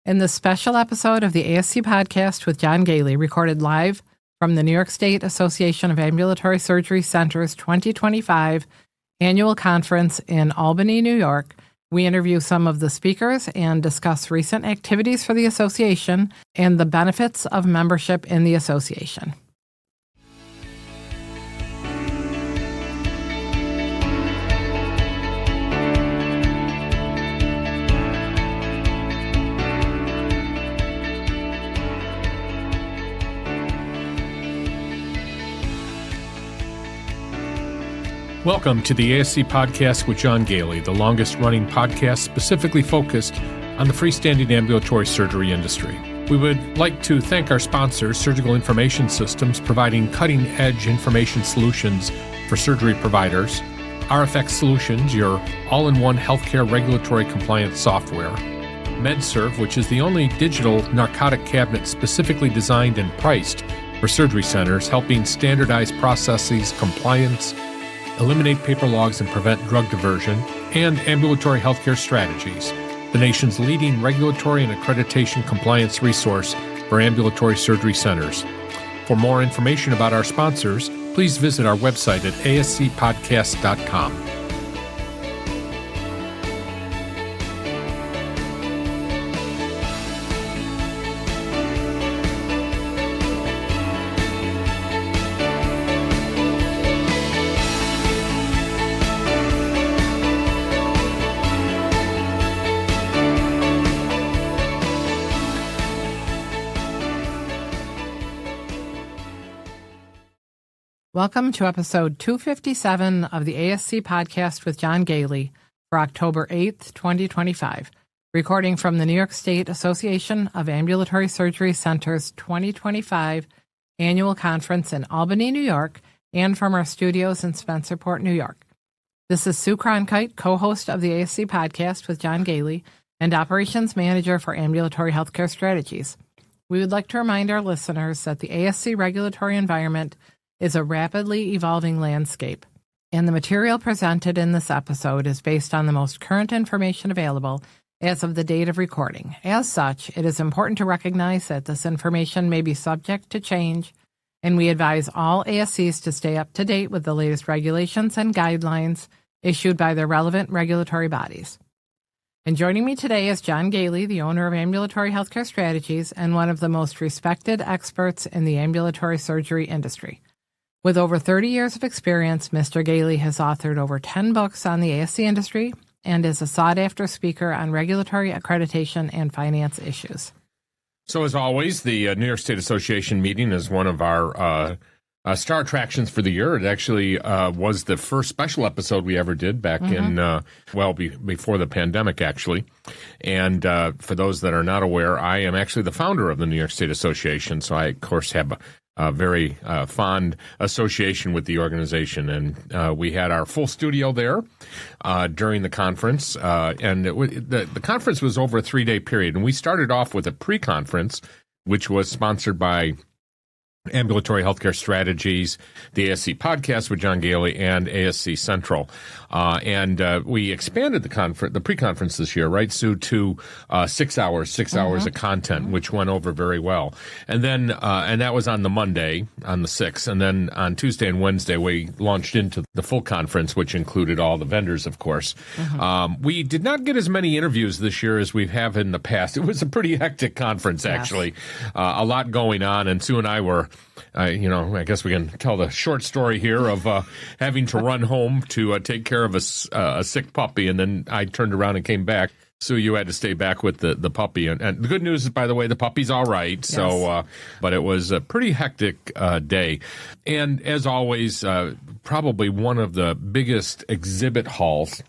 In this special episode of the ASC Podcast with John Goehle, recorded live from the New York State Association of Ambulatory Surgery Centers 2025 Annual Conference in Albany, New York, we interview some of the speakers and discuss recent activities for the association and the benefits of membership in the association. Welcome to the ASC Podcast with John Goehle, the longest-running podcast specifically focused on the freestanding ambulatory surgery industry. We would like to thank our sponsors, Surgical Information Systems, providing cutting-edge information solutions for surgery providers, RFX Solutions, your all-in-one healthcare regulatory compliance software, MedServe, which is the only digital narcotic cabinet specifically designed and priced for surgery centers, helping standardize processes, compliance, eliminate paper logs, and prevent drug diversion, and Ambulatory Healthcare Strategies, the nation's leading regulatory and accreditation compliance resource for ambulatory surgery centers. For more information about our sponsors, please visit our website at ascpodcast.com. Welcome to episode 257 of the ASC Podcast with John Goehle for October 8th, 2025, recording from the New York State Association of Ambulatory Surgery Centers 2025 Annual Conference in Albany, New York, and from our studios in Spencerport, New York. This is Sue Cronkite, co-host of the ASC Podcast with John Goehle and Operations Manager for Ambulatory Healthcare Strategies. We would like to remind our listeners that the ASC regulatory environment is a rapidly evolving landscape, and the material presented in this episode is based on the most current information available as of the date of recording. As such, it is important to recognize that this information may be subject to change, and we advise all ASCs to stay up to date with the latest regulations and guidelines issued by their relevant regulatory bodies. And joining me today is John Goehle, the owner of Ambulatory Healthcare Strategies and one of the most respected experts in the ambulatory surgery industry. With over 30 years of experience, Mr. Goehle has authored over 10 books on the ASC industry and is a sought-after speaker on regulatory accreditation and finance issues. So as always, the New York State Association meeting is one of our star attractions for the year. It actually was the first special episode we ever did back in, before the pandemic, actually. And for those that are not aware, I am actually the founder of the New York State Association, so I, of course, have a very fond association with the organization. And we had our full studio there during the conference. And the conference was over a 3-day period. And we started off with a pre-conference, which was sponsored by Ambulatory Healthcare Strategies, the ASC Podcast with John Goehle, and ASC-Central. And we expanded the pre-conference this year, right, Sue, to 6 hours of content, which went over very well. And then, and that was on the Monday, on the 6th. And then on Tuesday and Wednesday, we launched into the full conference, which included all the vendors, of course. We did not get as many interviews this year as we have in the past. It was a pretty hectic conference, actually. Yes. A lot going on, and Sue and I were I guess we can tell the short story here of having to run home to take care of a sick puppy, and then I turned around and came back. So you had to stay back with the puppy. And the good news is, by the way, the puppy's all right. Yes. So, but it was a pretty hectic day. And as always, probably one of the biggest exhibit halls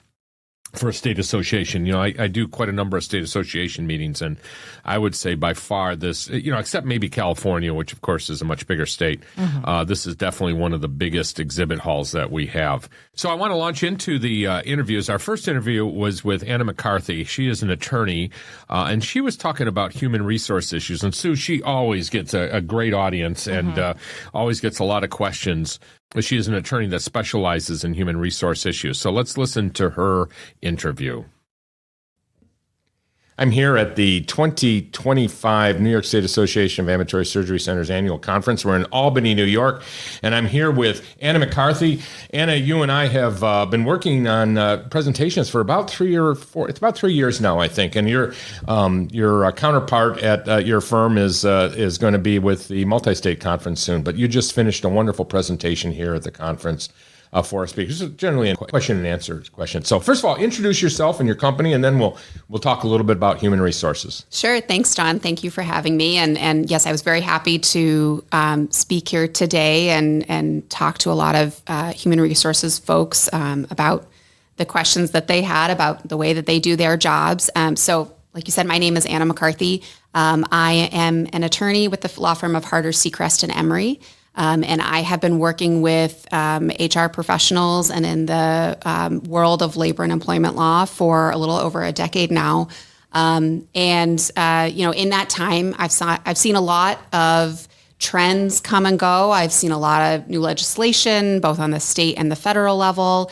for a state association. I do quite a number of state association meetings, and I would say by far this, except maybe California, which of course is a much bigger state, this is definitely one of the biggest exhibit halls that we have. So I want to launch into the interviews. Our first interview was with Anna McCarthy. She is an attorney, and she was talking about human resource issues. And Sue, she always gets a great audience and always gets a lot of questions. She is an attorney that specializes in human resource issues. So let's listen to her interview. I'm here at the 2025 New York State Association of Ambulatory Surgery Centers annual conference. We're in Albany, New York, and I'm here with Anna McCarthy. Anna, you and I have been working on presentations for about 3 or 4. It's about 3 years now, I think. And your counterpart at your firm is going to be with the multi-state conference soon. But you just finished a wonderful presentation here at the conference. For our speakers, generally a question and answer question. So first of all, introduce yourself and your company, and then we'll talk a little bit about human resources. Sure. Thanks, John. Thank you for having me. And yes, I was very happy to speak here today and talk to a lot of human resources folks about the questions that they had about the way that they do their jobs. So like you said, my name is Anna McCarthy. I am an attorney with the law firm of Harder, Seacrest, and Emery. And I have been working with HR professionals and in the world of labor and employment law for a little over a decade now. In that time, I've seen a lot of trends come and go. I've seen a lot of new legislation, both on the state and the federal level.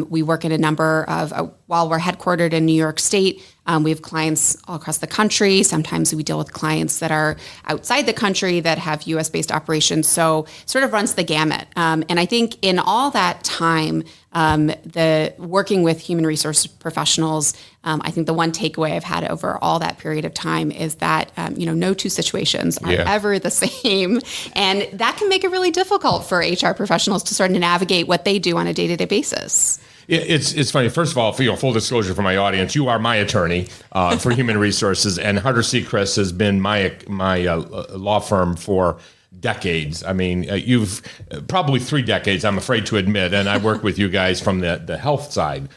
We work in a number of, while we're headquartered in New York State, we have clients all across the country. Sometimes we deal with clients that are outside the country that have U.S.-based operations. So it sort of runs the gamut. And I think in all that time, the working with human resource professionals, I think the one takeaway I've had over all that period of time is that, no two situations are ever the same. And that can make it really difficult for HR professionals to sort of navigate what they do on a day-to-day basis. It's funny. First of all, full disclosure for my audience, you are my attorney for human resources, and Harder Seacrest has been my law firm for decades. I mean, you've probably 3 decades, I'm afraid to admit, and I worked with you guys from the health side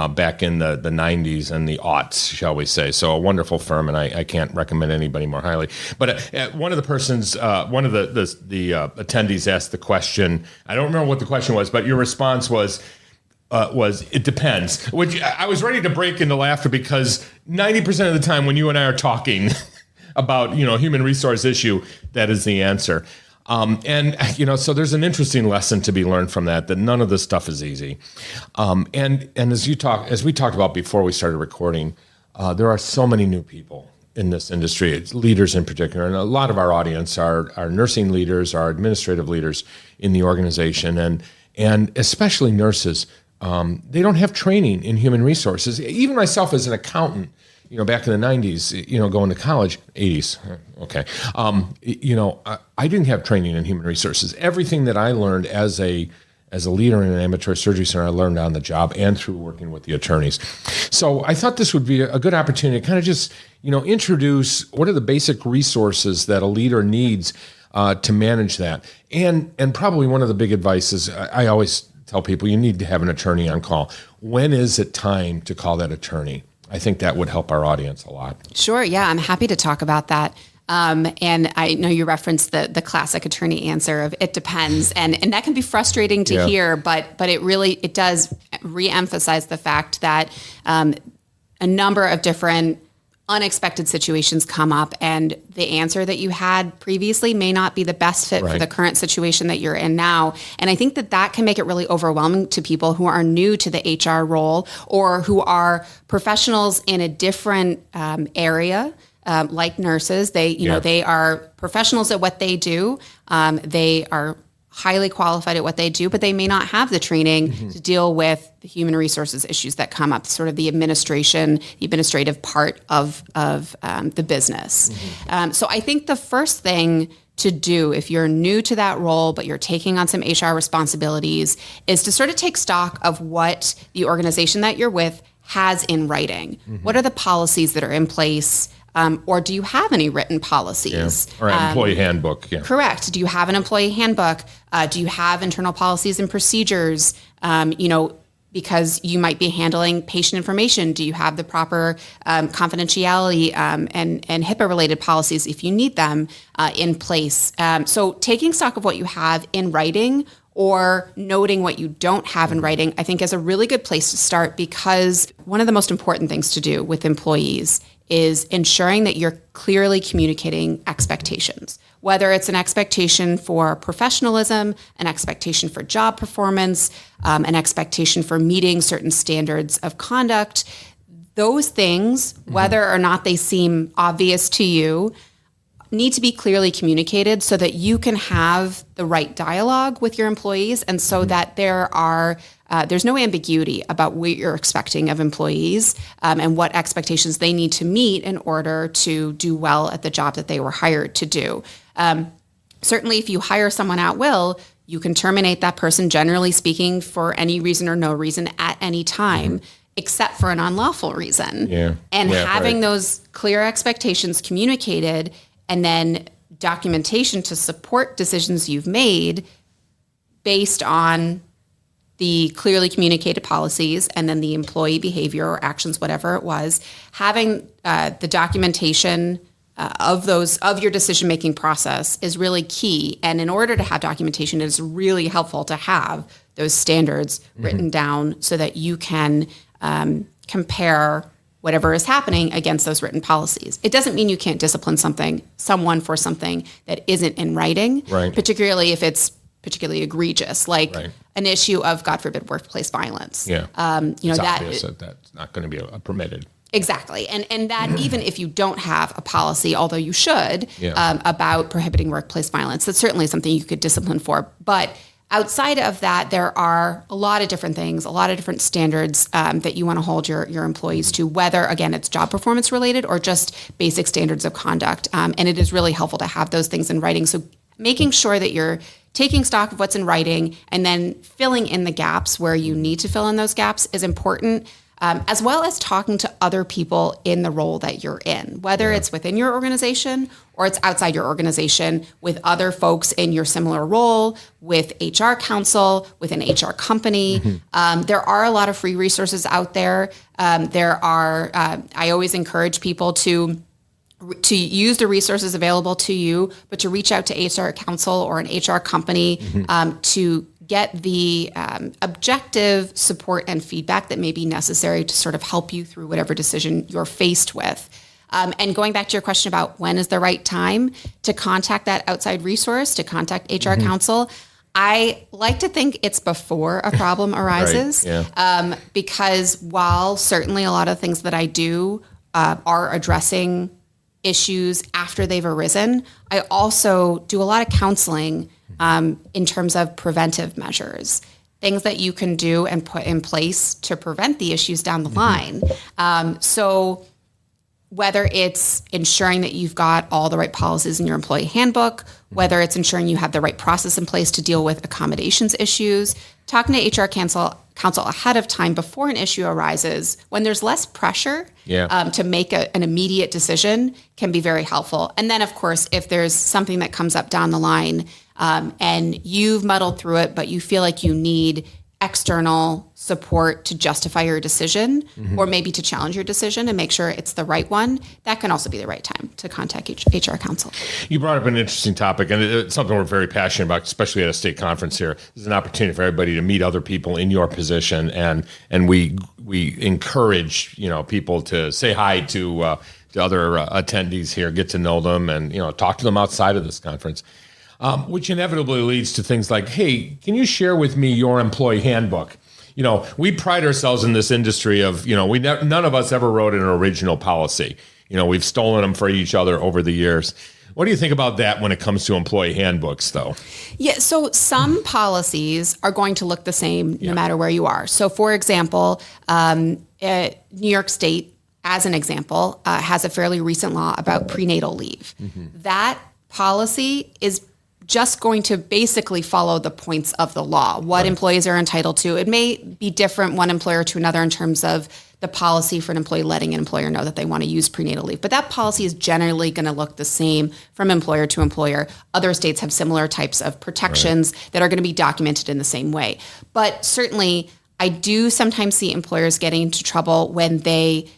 back in the 90s and the aughts, shall we say. So a wonderful firm, and I can't recommend anybody more highly. But one of the attendees asked the question, I don't remember what the question was, but your response was it depends, which I was ready to break into laughter because 90% of the time when you and I are talking about, human resource issue, that is the answer. So there's an interesting lesson to be learned from that none of this stuff is easy. And as we talked about before we started recording, there are so many new people in this industry, it's leaders in particular, and a lot of our audience are nursing leaders, are administrative leaders in the organization, and especially nurses. They don't have training in human resources. Even myself as an accountant, back in the 90s, going to college, 80s, okay. I didn't have training in human resources. Everything that I learned as a leader in an ambulatory surgery center, I learned on the job and through working with the attorneys. So I thought this would be a good opportunity to kind of just, introduce what are the basic resources that a leader needs to manage that. And probably one of the big advice is I always tell people you need to have an attorney on call. When is it time to call that attorney? I think that would help our audience a lot. Sure. Yeah, I'm happy to talk about that. And I know you referenced the classic attorney answer of it depends. And that can be frustrating to hear, but it does reemphasize the fact that a number of different unexpected situations come up, and the answer that you had previously may not be the best fit for the current situation that you're in now. And I think that can make it really overwhelming to people who are new to the HR role or who are professionals in a different area, like nurses. They are professionals at what they do. They are highly qualified at what they do, but they may not have the training to deal with the human resources issues that come up, sort of the administrative part of the business. So I think the first thing to do if you're new to that role, but you're taking on some HR responsibilities, is to sort of take stock of what the organization that you're with has in writing. What are the policies that are in place? Or do you have any written policies? Or an employee handbook. Correct. Do you have an employee handbook? Do you have internal policies and procedures? Because you might be handling patient information. Do you have the proper confidentiality and HIPAA-related policies if you need them in place? So taking stock of what you have in writing or noting what you don't have in writing, I think is a really good place to start, because one of the most important things to do with employees is ensuring that you're clearly communicating expectations, whether it's an expectation for professionalism, an expectation for job performance, an expectation for meeting certain standards of conduct. those things, whether or not they seem obvious to you, need to be clearly communicated so that you can have the right dialogue with your employees, and so that there's no ambiguity about what you're expecting of employees and what expectations they need to meet in order to do well at the job that they were hired to do. Certainly, if you hire someone at will, you can terminate that person, generally speaking, for any reason or no reason at any time, except for an unlawful reason. And having those clear expectations communicated, and then documentation to support decisions you've made based on the clearly communicated policies, and then the employee behavior or actions, whatever it was, having the documentation of your decision-making process is really key. And in order to have documentation, it is really helpful to have those standards written down so that you can compare whatever is happening against those written policies. It doesn't mean you can't discipline someone for something that isn't in writing, particularly if it's particularly egregious, like an issue of, God forbid, workplace violence. It's obvious that that's not going to be permitted. Exactly. And that even if you don't have a policy, although you should, about prohibiting workplace violence, that's certainly something you could discipline for. But outside of that, there are a lot of different things, a lot of different standards that you want to hold your employees to, whether, again, it's job performance related or just basic standards of conduct. And it is really helpful to have those things in writing. So making sure that you're taking stock of what's in writing and then filling in the gaps where you need to fill in those gaps is important. As well as talking to other people in the role that you're in, whether it's within your organization or it's outside your organization, with other folks in your similar role, with HR counsel, with an HR company. There are a lot of free resources out there. I always encourage people to use the resources available to you, but to reach out to HR counsel or an HR company to get the objective support and feedback that may be necessary to sort of help you through whatever decision you're faced with. And going back to your question about when is the right time to contact that outside resource, to contact HR counsel, I like to think it's before a problem arises, because while certainly a lot of things that I do are addressing issues after they've arisen, I also do a lot of counseling in terms of preventive measures, things that you can do and put in place to prevent the issues down the line. So whether it's ensuring that you've got all the right policies in your employee handbook, whether it's ensuring you have the right process in place to deal with accommodations issues, talking to HR counsel ahead of time before an issue arises, when there's less pressure to make an immediate decision, can be very helpful. And then, of course, if there's something that comes up down the line and you've muddled through it, but you feel like you need external support to justify your decision or maybe to challenge your decision and make sure it's the right one, that can also be the right time to contact HR counsel. You brought up an interesting topic, and it's something we're very passionate about, especially at a state conference here. This is an opportunity for everybody to meet other people in your position, and we encourage people to say hi to other attendees here, get to know them, and talk to them outside of this conference. Which inevitably leads to things like, hey, can you share with me your employee handbook? We pride ourselves in this industry of, none of us ever wrote an original policy. We've stolen them for each other over the years. What do you think about that when it comes to employee handbooks, though? Yeah, so some policies are going to look the same no matter where you are. So, for example, New York State, as an example, has a fairly recent law about prenatal leave. That policy is just going to basically follow the points of the law, what employees are entitled to. It may be different one employer to another in terms of the policy for an employee letting an employer know that they want to use prenatal leave. But that policy is generally going to look the same from employer to employer. Other states have similar types of protections that are going to be documented in the same way. But certainly, I do sometimes see employers getting into trouble when they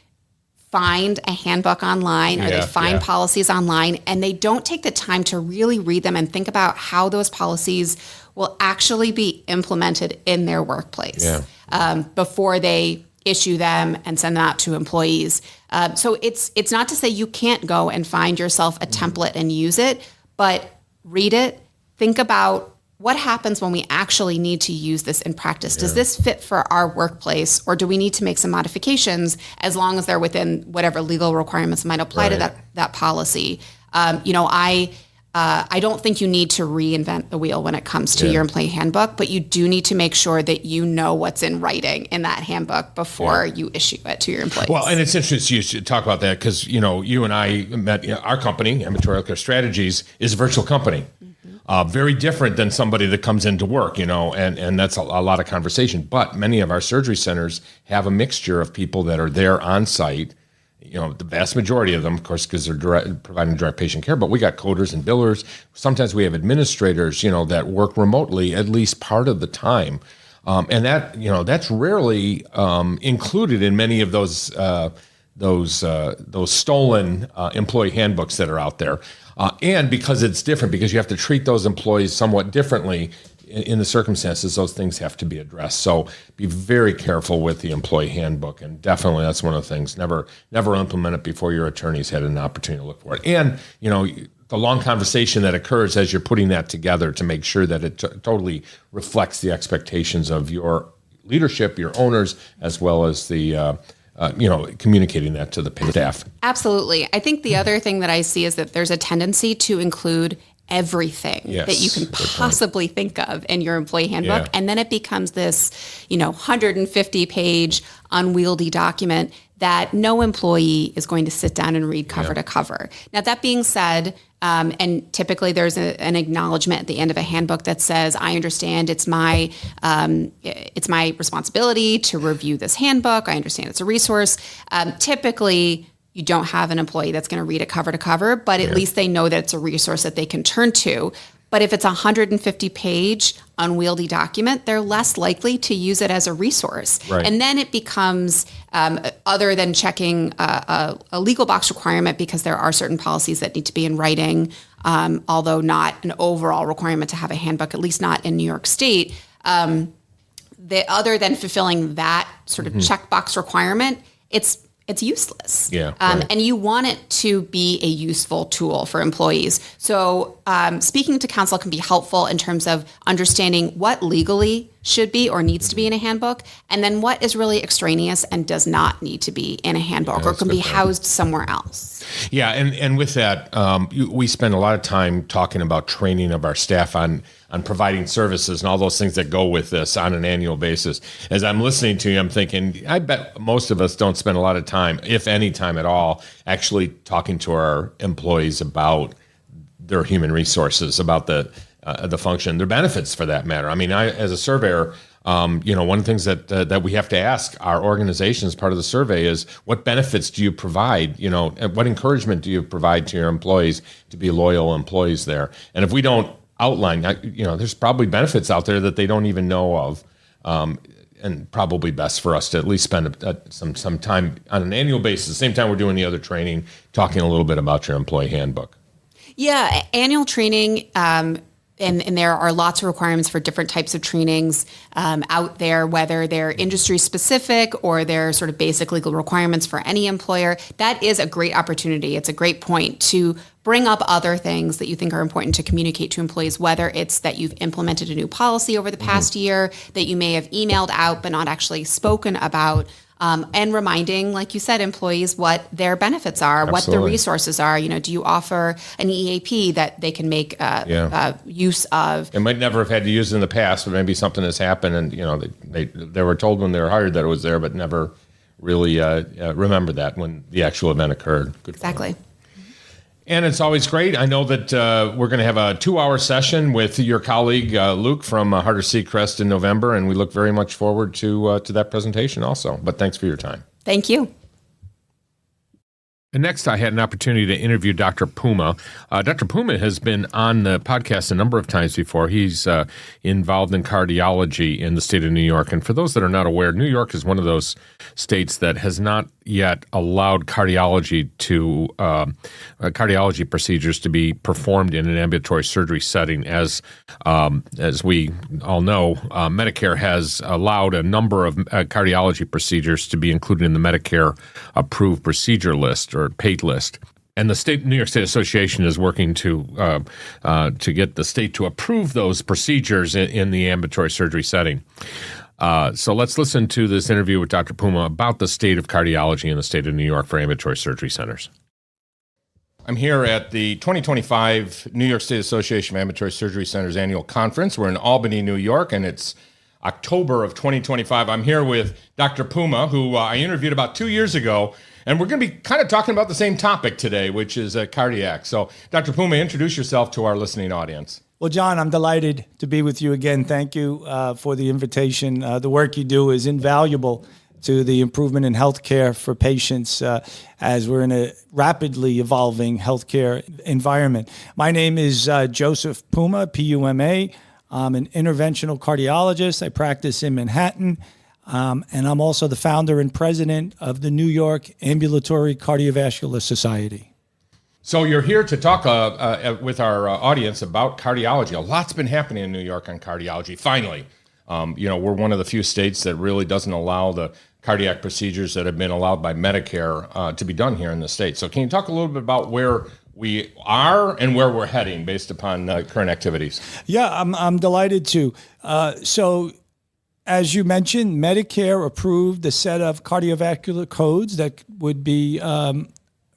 find a handbook online or they find policies online and they don't take the time to really read them and think about how those policies will actually be implemented in their workplace before they issue them and send them out to employees. So it's not to say you can't go and find yourself a template and use it, but read it, think about what happens when we actually need to use this in practice? Does this fit for our workplace, or do we need to make some modifications as long as they're within whatever legal requirements might apply to that policy? I don't think you need to reinvent the wheel when it comes to your employee handbook, but you do need to make sure that you know what's in writing in that handbook before you issue it to your employees. Well, and it's interesting you should talk about that because, you and I met, our company, Ambulatory Healthcare Strategies, is a virtual company. Very different than somebody that comes into work, and that's a lot of conversation. But many of our surgery centers have a mixture of people that are there on site. The vast majority of them, of course, because they're providing direct patient care, but we got coders and billers. Sometimes we have administrators, that work remotely at least part of the time. And that's rarely included in many of those stolen employee handbooks that are out there. And because it's different, because you have to treat those employees somewhat differently in the circumstances, those things have to be addressed. So be very careful with the employee handbook, and definitely that's one of the things. Never implement it before your attorneys had an opportunity to look for it. And the long conversation that occurs as you're putting that together to make sure that it totally reflects the expectations of your leadership, your owners, as well as the communicating that to the staff. Absolutely. I think the other thing that I see is that there's a tendency to include everything that you can possibly think of in your employee handbook. And then it becomes this, 150-page unwieldy document that no employee is going to sit down and read cover to cover. Now, that being said, and typically there's an acknowledgement at the end of a handbook that says, I understand it's my responsibility to review this handbook. I understand it's a resource. Typically, you don't have an employee that's going to read it cover to cover, but at least they know that it's a resource that they can turn to. But if it's a 150-page unwieldy document, they're less likely to use it as a resource. Right. And then it becomes, other than checking a legal box requirement, because there are certain policies that need to be in writing, although not an overall requirement to have a handbook, at least not in New York State. Other than fulfilling that sort of checkbox requirement, it's useless. And you want it to be a useful tool for employees. So speaking to counsel can be helpful in terms of understanding what legally should be or needs to be in a handbook, and then what is really extraneous and does not need to be in a handbook or can be housed somewhere else. Yeah, and with that, we spend a lot of time talking about training of our staff on providing services and all those things that go with this on an annual basis. As I'm listening to you, I'm thinking, I bet most of us don't spend a lot of time, if any time at all, actually talking to our employees about their human resources, about the function, their benefits for that matter. I mean, as a surveyor, one of the things that we have to ask our organization as part of the survey is, what benefits do you provide? What encouragement do you provide to your employees to be loyal employees there? And if we don't outline, there's probably benefits out there that they don't even know of, and probably best for us to at least spend some time on an annual basis, same time we're doing the other training, talking a little bit about your employee handbook. Yeah, annual training. And there are lots of requirements for different types of trainings out there, whether they're industry specific or they're sort of basic legal requirements for any employer. That is a great opportunity. It's a great point to bring up other things that you think are important to communicate to employees, whether it's that you've implemented a new policy over the past year, that you may have emailed out but not actually spoken about. And reminding, like you said, employees what their benefits are, what the resources are. Do you offer an EAP that they can make use of? They might never have had to use it in the past, but maybe something has happened, and they were told when they were hired that it was there, but never really remembered that when the actual event occurred. Good exactly. Point. And it's always great. I know that we're going to have a 2-hour session with your colleague, Luke, from Harder Seacrest in November, and we look very much forward to that presentation also. But thanks for your time. Thank you. And next, I had an opportunity to interview Dr. Puma. Dr. Puma has been on the podcast a number of times before. He's involved in cardiology in the state of New York. And for those that are not aware, New York is one of those states that has not yet allowed cardiology procedures to be performed in an ambulatory surgery setting. As we all know, Medicare has allowed a number of cardiology procedures to be included in the Medicare approved procedure list or paid list. And the New York State Association is working to get the state to approve those procedures in the ambulatory surgery setting. So let's listen to this interview with Dr. Puma about the state of cardiology in the state of New York for ambulatory surgery centers. I'm here at the 2025 New York State Association of Ambulatory Surgery Centers annual conference. We're in Albany, New York, and it's October of 2025. I'm here with Dr. Puma, who I interviewed about 2 years ago, and we're going to be kind of talking about the same topic today, which is cardiac. So, Dr. Puma, introduce yourself to our listening audience. Well, John, I'm delighted to be with you again. Thank you for the invitation. The work you do is invaluable to the improvement in healthcare for patients as we're in a rapidly evolving healthcare environment. My name is Joseph Puma, P-U-M-A. I'm an interventional cardiologist. I practice in Manhattan, and I'm also the founder and president of the New York Ambulatory Cardiovascular Society. So you're here to talk with our audience about cardiology. A lot's been happening in New York on cardiology, finally. We're one of the few states that really doesn't allow the cardiac procedures that have been allowed by Medicare to be done here in the state. So can you talk a little bit about where we are and where we're heading based upon current activities? Yeah, I'm delighted to. So as you mentioned, Medicare approved a set of cardiovascular codes that would be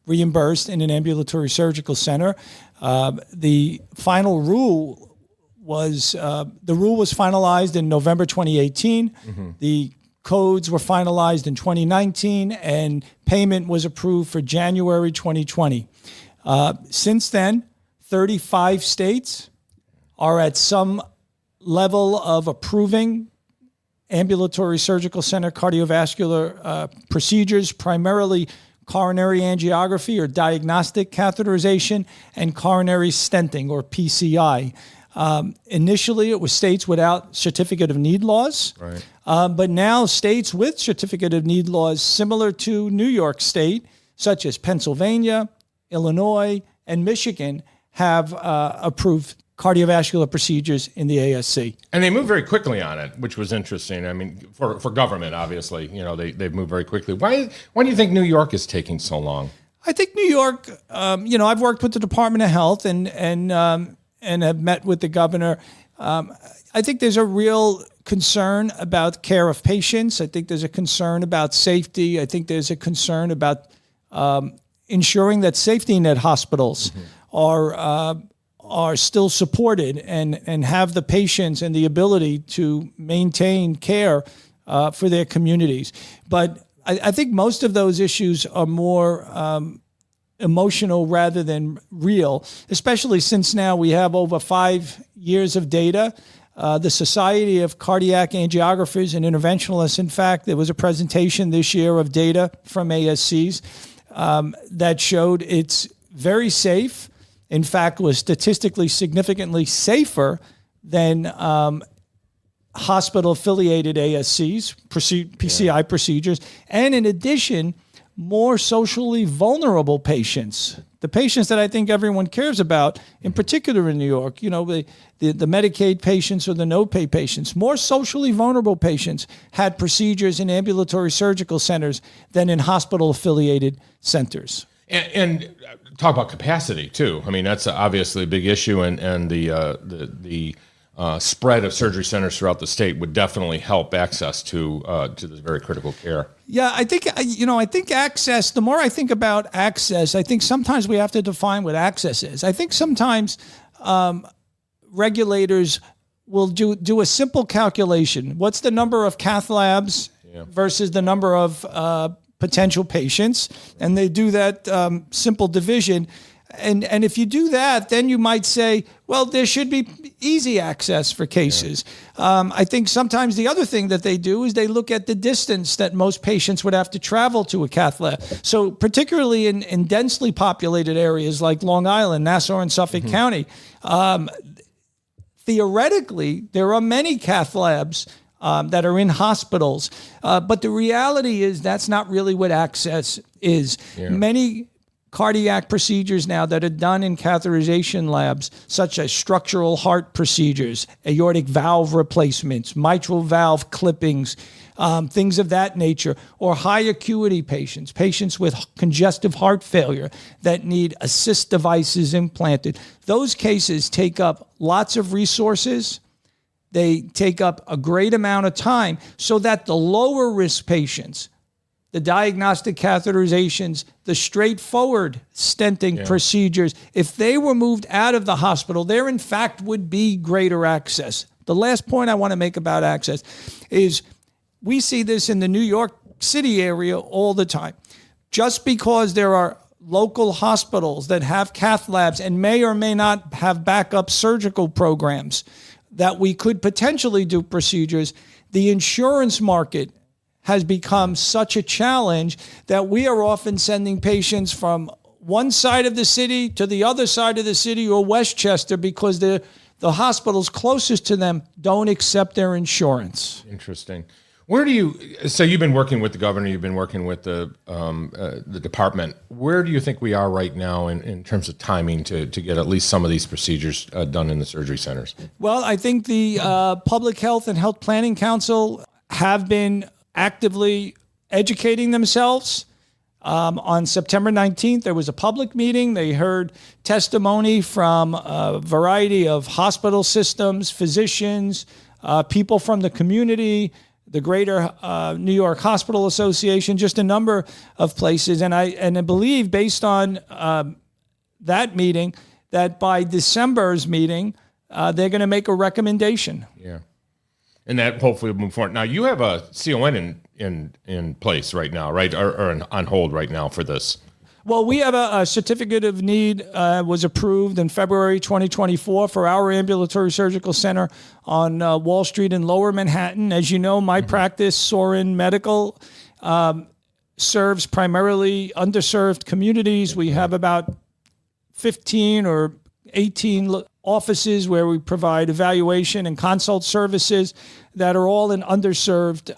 reimbursed in an ambulatory surgical center. The final rule was finalized in November 2018. Mm-hmm. The codes were finalized in 2019, and payment was approved for January 2020. Since then, 35 states are at some level of approving ambulatory surgical center cardiovascular procedures, primarily coronary angiography or diagnostic catheterization and coronary stenting or PCI. Initially, it was states without certificate of need laws, right. But now states with certificate of need laws similar to New York State, such as Pennsylvania, Illinois, and Michigan, have approved cardiovascular procedures in the ASC. And they moved very quickly on it, which was interesting. I mean, for government, obviously, they've moved very quickly. Why do you think New York is taking so long? I think New York, I've worked with the Department of Health and have met with the governor. I think there's a real concern about care of patients. I think there's a concern about safety. I think there's a concern about ensuring that safety net hospitals are still supported and have the patients and the ability to maintain care for their communities. But I think most of those issues are more emotional rather than real, especially since now we have over 5 years of data. The Society of Cardiac Angiographers and Interventionalists, in fact, there was a presentation this year of data from ASCs that showed it's very safe. In fact, was statistically significantly safer than hospital-affiliated ASCs, PCI procedures, and in addition, more socially vulnerable patients, the patients that I think everyone cares about, in particular in New York, the Medicaid patients or the no-pay patients, more socially vulnerable patients had procedures in ambulatory surgical centers than in hospital-affiliated centers. And talk about capacity too. I mean, that's obviously a big issue, and the spread of surgery centers throughout the state would definitely help access to this very critical care. Yeah, I think access. The more I think about access, I think sometimes we have to define what access is. I think sometimes regulators will do a simple calculation. What's the number of cath labs versus the number of potential patients, and they do that simple division. And if you do that, then you might say, well, there should be easy access for cases. I think sometimes the other thing that they do is they look at the distance that most patients would have to travel to a cath lab. So particularly in densely populated areas like Long Island, Nassau, and Suffolk County, theoretically, there are many cath labs that are in hospitals. But the reality is that's not really what access is. Yeah. Many cardiac procedures now that are done in catheterization labs, such as structural heart procedures, aortic valve replacements, mitral valve clippings, things of that nature, or high acuity patients with congestive heart failure that need assist devices implanted. Those cases take up lots of resources. They take up a great amount of time, so that the lower risk patients, the diagnostic catheterizations, the straightforward stenting procedures, if they were moved out of the hospital, there in fact would be greater access. The last point I want to make about access is we see this in the New York City area all the time. Just because there are local hospitals that have cath labs and may or may not have backup surgical programs that we could potentially do procedures, the insurance market has become such a challenge that we are often sending patients from one side of the city to the other side of the city or Westchester because the hospitals closest to them don't accept their insurance. Interesting. So you've been working with the governor, you've been working with the department. Where do you think we are right now in terms of timing to get at least some of these procedures done in the surgery centers? Well, I think the Public Health and Health Planning Council have been actively educating themselves. On September 19th, there was a public meeting. They heard testimony from a variety of hospital systems, physicians, people from the community, the Greater New York Hospital Association, just a number of places. And I believe, based on that meeting, that by December's meeting, they're going to make a recommendation. Yeah. And that hopefully will move forward. Now, you have a CON in place right now, right? Or on hold right now for this. Well, we have a certificate of need was approved in February 2024 for our ambulatory surgical center on Wall Street in Lower Manhattan. As you know, my practice, Sorin Medical, serves primarily underserved communities. We have about 15 or 18 offices where we provide evaluation and consult services that are all in underserved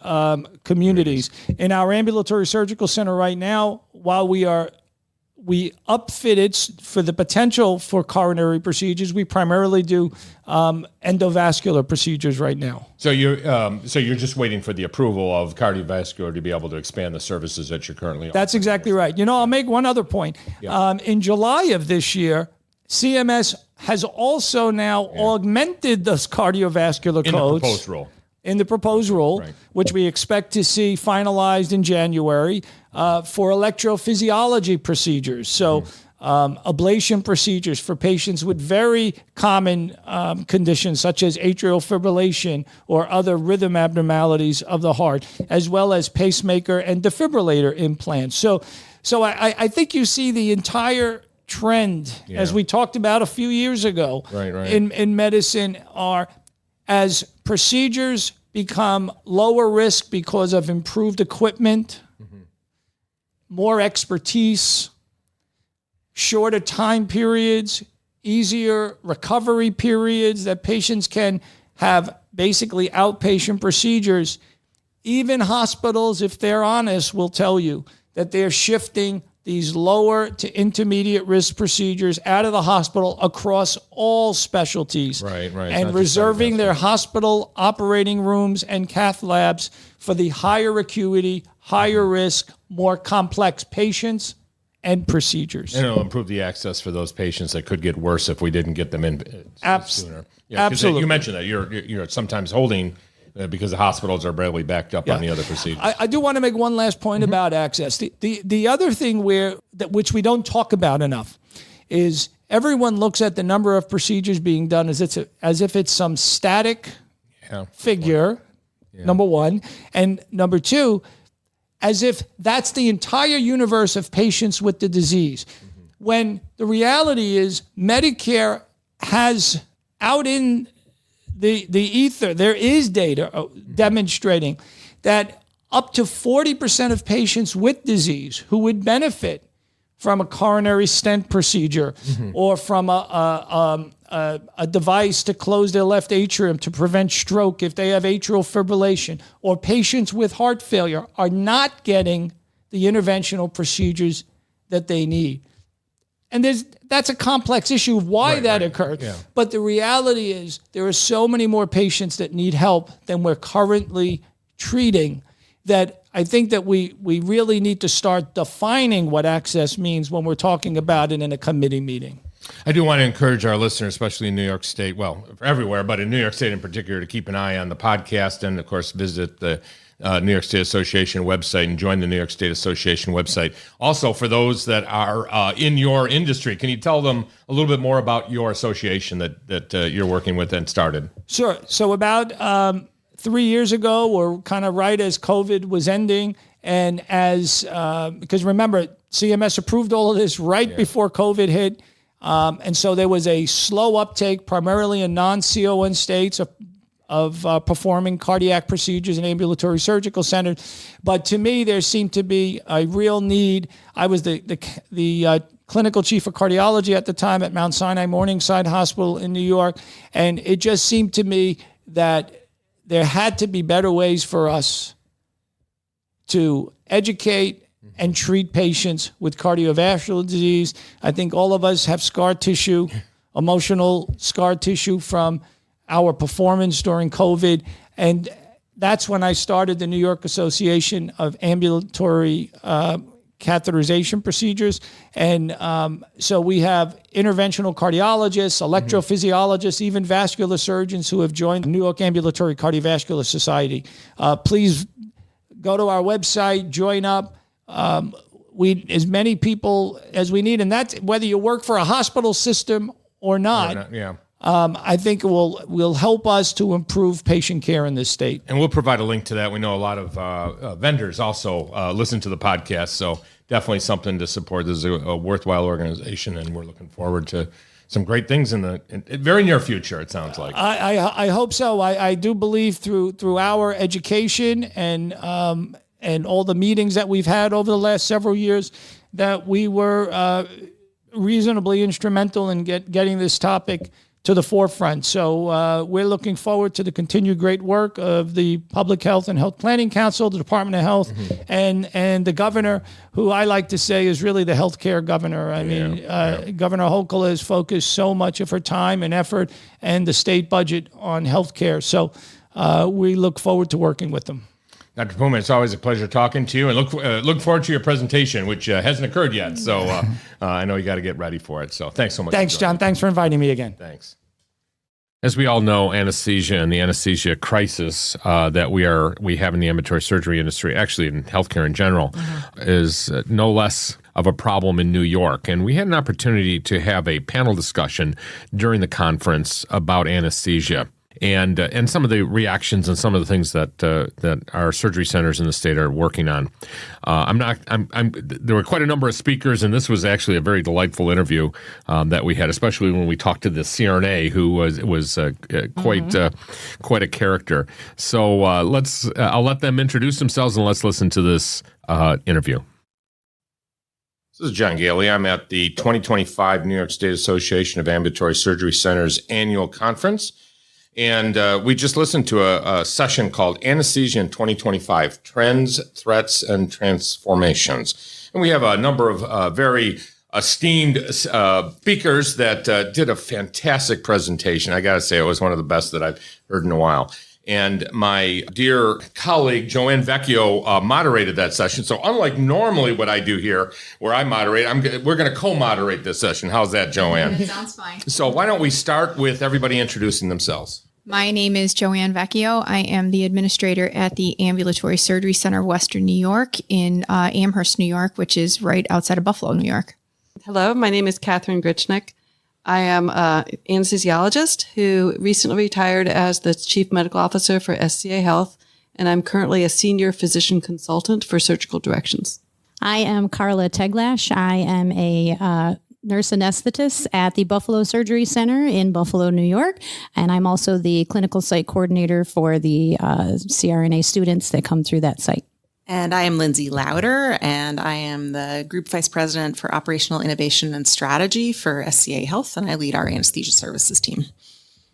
communities. In our ambulatory surgical center right now, while we upfitted for the potential for coronary procedures, we primarily do endovascular procedures right now. So you're just waiting for the approval of cardiovascular to be able to expand the services that you're currently offering. That's exactly right. I'll make one other point. Yeah. In July of this year, CMS has also now augmented those cardiovascular codes in the proposed rule, right, which we expect to see finalized in January for electrophysiology procedures. So ablation procedures for patients with very common conditions such as atrial fibrillation or other rhythm abnormalities of the heart, as well as pacemaker and defibrillator implants. So I think you see the entire trend, as we talked about a few years ago, in medicine, are as procedures become lower risk because of improved equipment, more expertise, shorter time periods, easier recovery periods, that patients can have basically outpatient procedures. Even hospitals, if they're honest, will tell you that they're shifting these lower to intermediate risk procedures out of the hospital across all specialties, and reserving their hospital operating rooms and cath labs for the higher acuity, higher risk, more complex patients and procedures. And it'll improve the access for those patients that could get worse if we didn't get them in sooner. Absolutely. You mentioned that you're sometimes holding because the hospitals are barely backed up on the other procedures. I do want to make one last point about access. The other thing which we don't talk about enough is everyone looks at the number of procedures being done as if it's some static figure, number one. And number two, as if that's the entire universe of patients with the disease. When the reality is Medicare has out in the ether, there is data demonstrating that up to 40% of patients with disease who would benefit from a coronary stent procedure or from a device to close their left atrium to prevent stroke if they have atrial fibrillation, or patients with heart failure, are not getting the interventional procedures that they need. And that's a complex issue of why that occurred. Yeah. But the reality is there are so many more patients that need help than we're currently treating that I think that we really need to start defining what access means when we're talking about it in a committee meeting. I do want to encourage our listeners, especially in New York State, well, everywhere, but in New York State in particular, to keep an eye on the podcast and, of course, visit the New York State Association website and join the New York State Association website. Also, for those that are in your industry, can you tell them a little bit more about your association that you're working with and started? Sure. So about 3 years ago, or kind of right as COVID was ending, and because remember, CMS approved all of this right before COVID hit. And so there was a slow uptake, primarily in non-CON states, of performing cardiac procedures in ambulatory surgical centers. But to me, there seemed to be a real need. I was the clinical chief of cardiology at the time at Mount Sinai Morningside Hospital in New York, and it just seemed to me that there had to be better ways for us to educate and treat patients with cardiovascular disease. I think all of us have scar tissue, emotional scar tissue from our performance during COVID. And that's when I started the New York Association of Ambulatory Catheterization Procedures. And so we have interventional cardiologists, electrophysiologists, even vascular surgeons who have joined the New York Ambulatory Cardiovascular Society. Please go to our website, join up. We as many people as we need, and that's whether you work for a hospital system or not. I think it will help us to improve patient care in this state. And we'll provide a link to that. We know a lot of vendors also listen to the podcast, so definitely something to support. This is a worthwhile organization, and we're looking forward to some great things in the very near future, it sounds like. I hope so. I do believe through our education and all the meetings that we've had over the last several years that we were reasonably instrumental in getting this topic to the forefront. So we're looking forward to the continued great work of the Public Health and Health Planning Council, the Department of Health, and the governor, who I like to say is really the healthcare governor. I mean, Governor Hochul has focused so much of her time and effort and the state budget on healthcare. So we look forward to working with them. Dr. Puma, it's always a pleasure talking to you, and look forward to your presentation, which hasn't occurred yet. So I know you got to get ready for it. So thanks so much. Thanks, John. Thanks for inviting me again. Thanks. As we all know, anesthesia and the anesthesia crisis that we have in the ambulatory surgery industry, actually in healthcare in general, is no less of a problem in New York. And we had an opportunity to have a panel discussion during the conference about anesthesia. And some of the reactions and some of the things that our surgery centers in the state are working on. There were quite a number of speakers, and this was actually a very delightful interview that we had, especially when we talked to the CRNA, who was quite a character. So I'll let them introduce themselves, and let's listen to this interview. This is John Goehle. I'm at the 2025 New York State Association of Ambulatory Surgery Centers annual conference. And we just listened to a session called Anesthesia in 2025, Trends, Threats, and Transformations. And we have a number of very esteemed speakers that did a fantastic presentation. I got to say, it was one of the best that I've heard in a while. And my dear colleague, Joanne Vecchio, moderated that session. So unlike normally what I do here, where I moderate, we're going to co-moderate this session. How's that, Joanne? Sounds fine. So why don't we start with everybody introducing themselves? My name is Joanne Vecchio. I am the administrator at the Ambulatory Surgery Center of Western New York in Amherst, New York, which is right outside of Buffalo, New York. Hello, my name is Catherine Grichnick. I am an anesthesiologist who recently retired as the Chief Medical Officer for SCA Health, and I'm currently a Senior Physician Consultant for Surgical Directions. I am Carla Teglash. I am a nurse anesthetist at the Buffalo Surgery Center in Buffalo, New York, and I'm also the clinical site coordinator for the CRNA students that come through that site. And I am Lindsay Lauder, and I am the Group Vice President for Operational Innovation and Strategy for SCA Health, and I lead our anesthesia services team.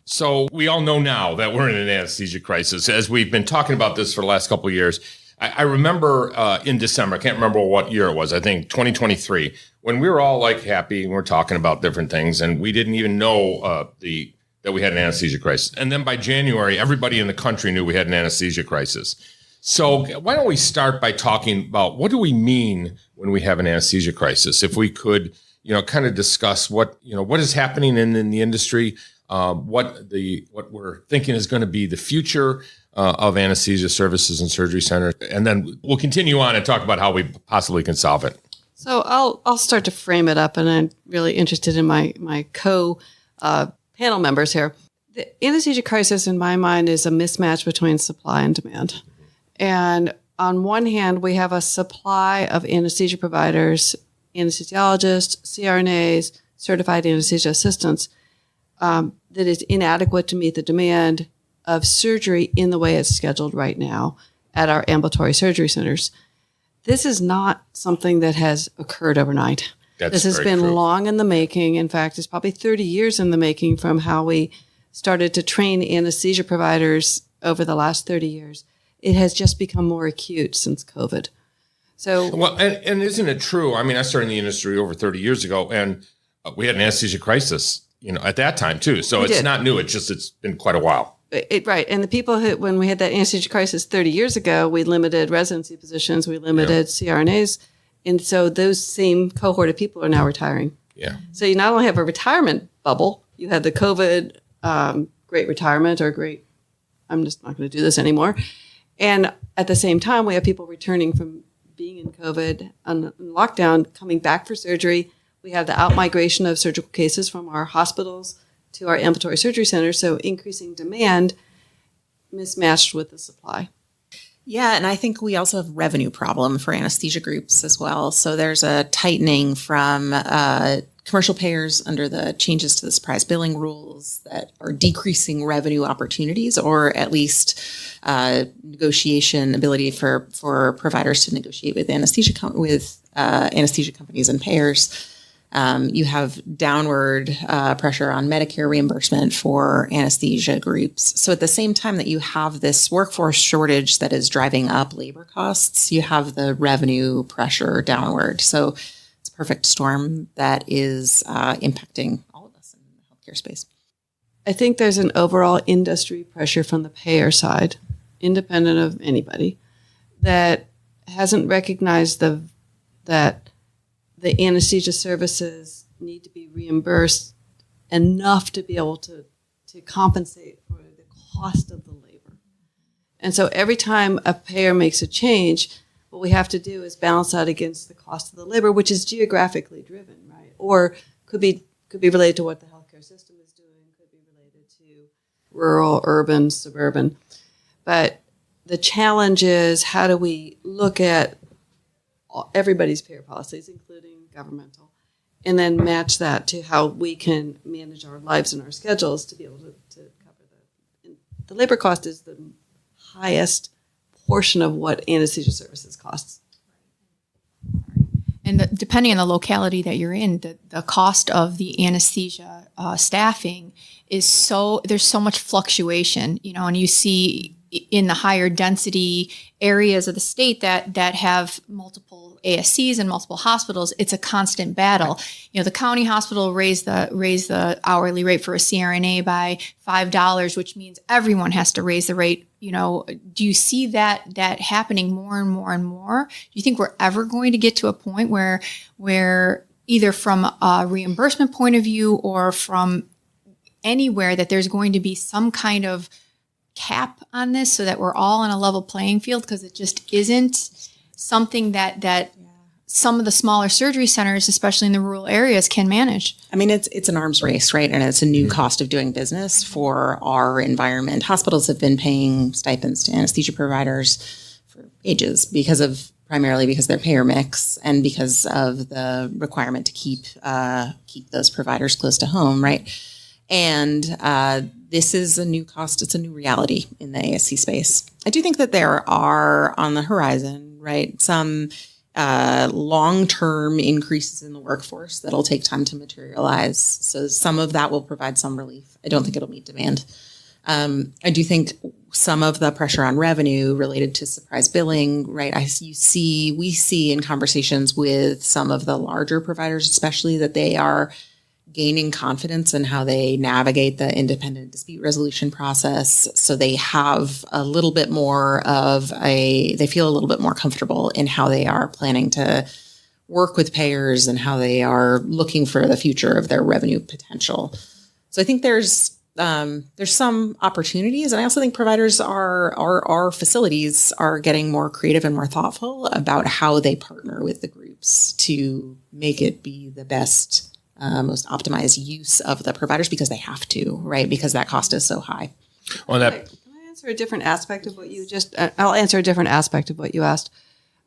So we all know now that we're in an anesthesia crisis. As we've been talking about this for the last couple of years, I remember in December, I can't remember what year it was, I think 2023, when we were all like happy and we're talking about different things, and we didn't even know that we had an anesthesia crisis. And then by January, everybody in the country knew we had an anesthesia crisis. So why don't we start by talking about what do we mean when we have an anesthesia crisis? If we could, kind of discuss what is happening in the industry, what we're thinking is going to be the future of anesthesia services and surgery centers, and then we'll continue on and talk about how we possibly can solve it. So I'll start to frame it up, and I'm really interested in my panel members here. The anesthesia crisis, in my mind, is a mismatch between supply and demand. And on one hand, we have a supply of anesthesia providers, anesthesiologists, CRNAs, certified anesthesia assistants, that is inadequate to meet the demand of surgery in the way it's scheduled right now at our ambulatory surgery centers. This is not something that has occurred overnight. This has been true. Long in the making. In fact, it's probably 30 years in the making from how we started to train anesthesia providers over the last 30 years. It has just become more acute since COVID. So, well, and isn't it true? I mean, I started in the industry over 30 years ago, and we had an anesthesia crisis, at that time too. So it's not new. It's been quite a while. Right. And the people who, when we had that anesthesia crisis 30 years ago, we limited residency positions, we limited CRNAs. And so those same cohort of people are now retiring. Yeah. So you not only have a retirement bubble, you had the COVID great retirement or great, I'm just not going to do this anymore. And at the same time, we have people returning from being in COVID on lockdown, coming back for surgery. We have the out-migration of surgical cases from our hospitals to our ambulatory surgery centers, so increasing demand mismatched with the supply. Yeah, and I think we also have revenue problem for anesthesia groups as well. So there's a tightening from commercial payers under the changes to the surprise billing rules that are decreasing revenue opportunities, or at least negotiation ability for providers to negotiate with anesthesia companies and payers. You have downward pressure on Medicare reimbursement for anesthesia groups. So at the same time that you have this workforce shortage that is driving up labor costs, you have the revenue pressure downward. So it's a perfect storm that is impacting all of us in the healthcare space. I think there's an overall industry pressure from the payer side, independent of anybody, that hasn't recognized that the anesthesia services need to be reimbursed enough to be able to compensate for the cost of the labor. And so every time a payer makes a change, what we have to do is balance that against the cost of the labor, which is geographically driven, right? Or could be related to what the healthcare system is doing, could be related to rural, urban, suburban. But the challenge is, how do we look at everybody's payer policies, including governmental, and then match that to how we can manage our lives and our schedules to be able to cover the labor cost is the highest portion of what anesthesia services costs. And depending on the locality that you're in, the cost of the anesthesia staffing is there's so much fluctuation, and you see in the higher density areas of the state that have multiple ASCs and multiple hospitals, it's a constant battle. The county hospital raised the hourly rate for a CRNA by $5, which means everyone has to raise the rate. Do you see that happening more and more and more? Do you think we're ever going to get to a point where either from a reimbursement point of view or from anywhere that there's going to be some kind of cap on this so that we're all on a level playing field? Because it just isn't something that some of the smaller surgery centers, especially in the rural areas, can manage. I mean, it's an arms race, right? And it's a new cost of doing business for our environment. Hospitals have been paying stipends to anesthesia providers for ages primarily because of their payer mix and because of the requirement to keep those providers close to home, right? And this is a new cost. It's a new reality in the ASC space. I do think that there are on the horizon, right, some long-term increases in the workforce that'll take time to materialize. So some of that will provide some relief. I don't think it'll meet demand. I do think some of the pressure on revenue related to surprise billing, right? We see in conversations with some of the larger providers, especially, that they are gaining confidence in how they navigate the independent dispute resolution process. So they have a little bit more they feel a little bit more comfortable in how they are planning to work with payers and how they are looking for the future of their revenue potential. So I think there's some opportunities. And I also think providers our facilities are getting more creative and more thoughtful about how they partner with the groups to make it be the best, most optimized use of the providers, because they have to, right? Because that cost is so high. On that, Can I answer a different aspect of what you I'll answer a different aspect of what you asked.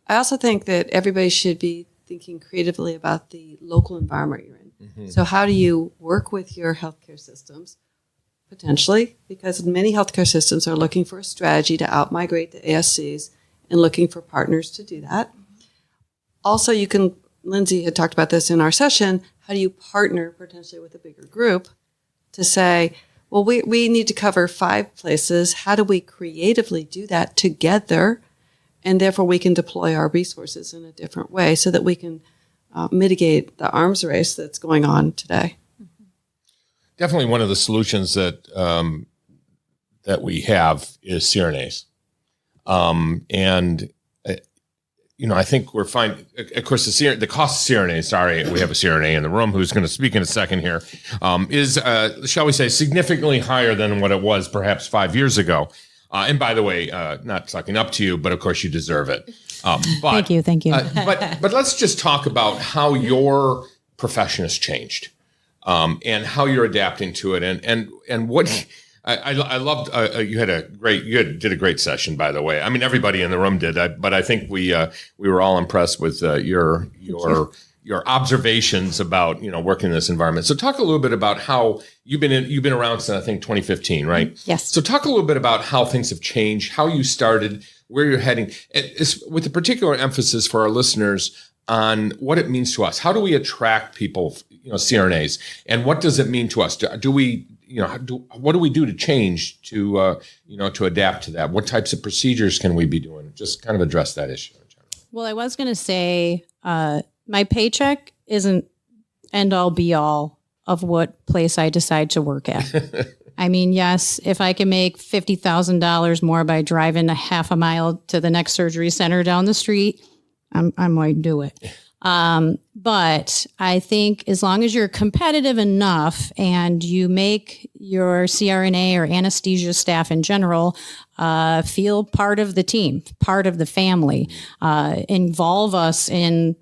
I also think that everybody should be thinking creatively about the local environment you're in. So how do you work with your healthcare systems? Potentially, because many healthcare systems are looking for a strategy to out-migrate the ASCs and looking for partners to do that. Also, Lindsay had talked about this in our session, how do you partner potentially with a bigger group to say, well, we need to cover 5 places. How do we creatively do that together? And therefore, we can deploy our resources in a different way so that we can mitigate the arms race that's going on today. definitely one of the solutions that that we have is CRNAs. I think we're fine. Of course, the cost of CRNA, sorry, we have a CRNA in the room who's going to speak in a second here, is, shall we say, significantly higher than what it was perhaps 5 years ago. And by the way, not sucking up to you, but of course you deserve it. Thank you. But let's just talk about how your profession has changed, and how you're adapting to it, and what. I loved you did a great session, by the way. I mean, everybody in the room did, but I think we were all impressed with your observations about working in this environment. So talk a little bit about how you've been around since I think 2015, right? Yes. So talk a little bit about how things have changed, how you started, where you're heading, with a particular emphasis for our listeners on what it means to us. How do we attract people, CRNAs, and what does it mean to us? What do we do to change to adapt to that? What types of procedures can we be doing? Just kind of address that issue in general. Well, I was going to say, my paycheck isn't end all be all of what place I decide to work at. I mean, yes, if I can make $50,000 more by driving a half a mile to the next surgery center down the street, I might do it. But I think as long as you're competitive enough and you make your CRNA or anesthesia staff in general feel part of the team, part of the family, involve us in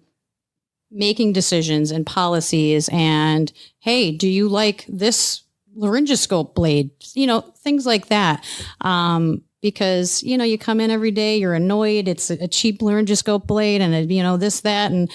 making decisions and policies, and hey, do you like this laryngoscope blade? Things like that. Because, you come in every day, you're annoyed. It's a cheap laryngoscope blade and, this, that, and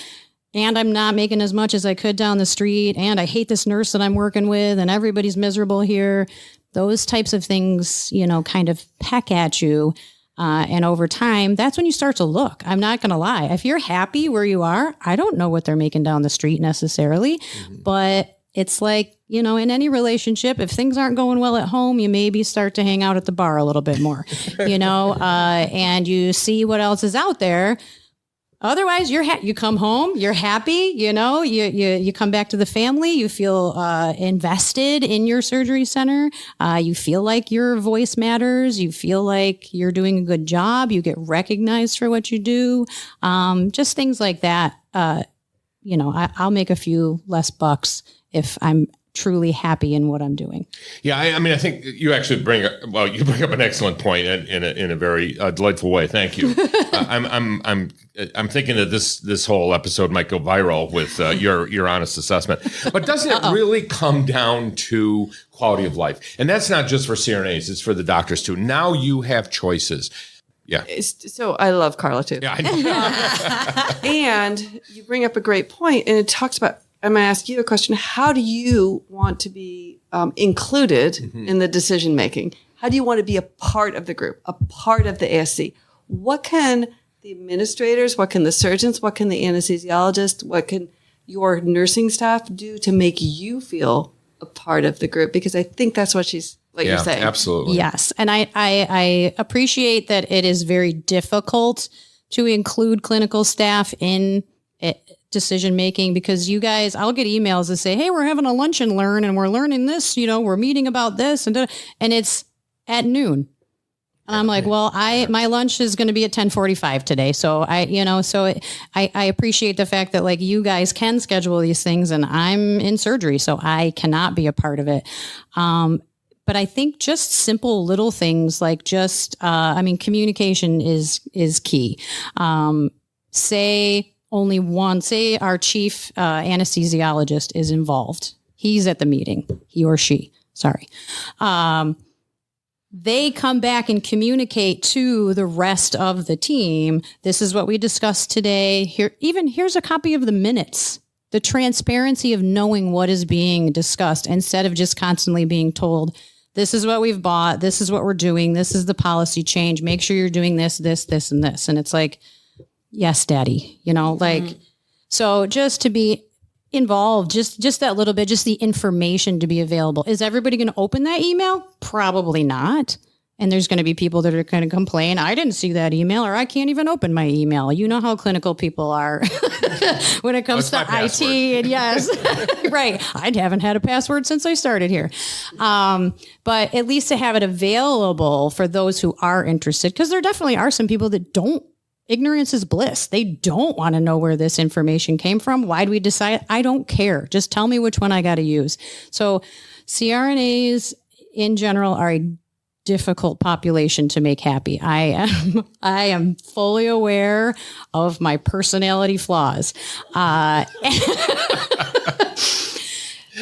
I'm not making as much as I could down the street. And I hate this nurse that I'm working with and everybody's miserable here. Those types of things, kind of peck at you. And over time, that's when you start to look. I'm not going to lie. If you're happy where you are, I don't know what they're making down the street necessarily, but it's like, in any relationship, if things aren't going well at home, you maybe start to hang out at the bar a little bit more, and you see what else is out there. Otherwise, you come home, you're happy, you come back to the family, you feel invested in your surgery center. You feel like your voice matters. You feel like you're doing a good job. You get recognized for what you do. Just things like that. I'll make a few less bucks if I'm truly happy in what I'm doing. Yeah, I think you actually bring up an excellent point in a very delightful way. Thank you. I'm thinking that this whole episode might go viral with your honest assessment. But doesn't it really come down to quality of life? And that's not just for CRNAs; it's for the doctors too. Now you have choices. Yeah. So I love Carla too. Yeah, I know. And you bring up a great point, and it talks about. I'm going to ask you a question. How do you want to be included in the decision making? How do you want to be a part of the group, a part of the ASC? What can the administrators, what can the surgeons, what can the anesthesiologists, what can your nursing staff do to make you feel a part of the group? Because I think that's what you're saying. Absolutely. Yes. And I appreciate that it is very difficult to include clinical staff in decision making, because you guys, I'll get emails that say, hey, we're having a lunch and learn and we're learning this, we're meeting about this and it's at noon. And I'm like, well, my lunch is going to be at 10:45 today. So I appreciate the fact that like you guys can schedule these things, and I'm in surgery, so I cannot be a part of it. But I think just simple little things like communication is key. Say our chief anesthesiologist is involved. He's at the meeting, he or she, sorry. They come back and communicate to the rest of the team. This is what we discussed today. Here's a copy of the minutes. The transparency of knowing what is being discussed instead of just constantly being told, this is what we've bought, this is what we're doing, this is the policy change, make sure you're doing this, this, this, and this. And it's like, yes, daddy, So just to be involved, just that little bit, just the information to be available. Is everybody going to open that email? Probably not. And there's going to be people that are going to complain, I didn't see that email, or I can't even open my email. You know how clinical people are when it comes to IT. And yes, right. I haven't had a password since I started here. But at least to have it available for those who are interested, because there definitely are some people that don't. Ignorance is bliss. They don't want to know where this information came from. Why'd we decide? I don't care. Just tell me which one I got to use. So CRNAs in general are a difficult population to make happy. I am fully aware of my personality flaws.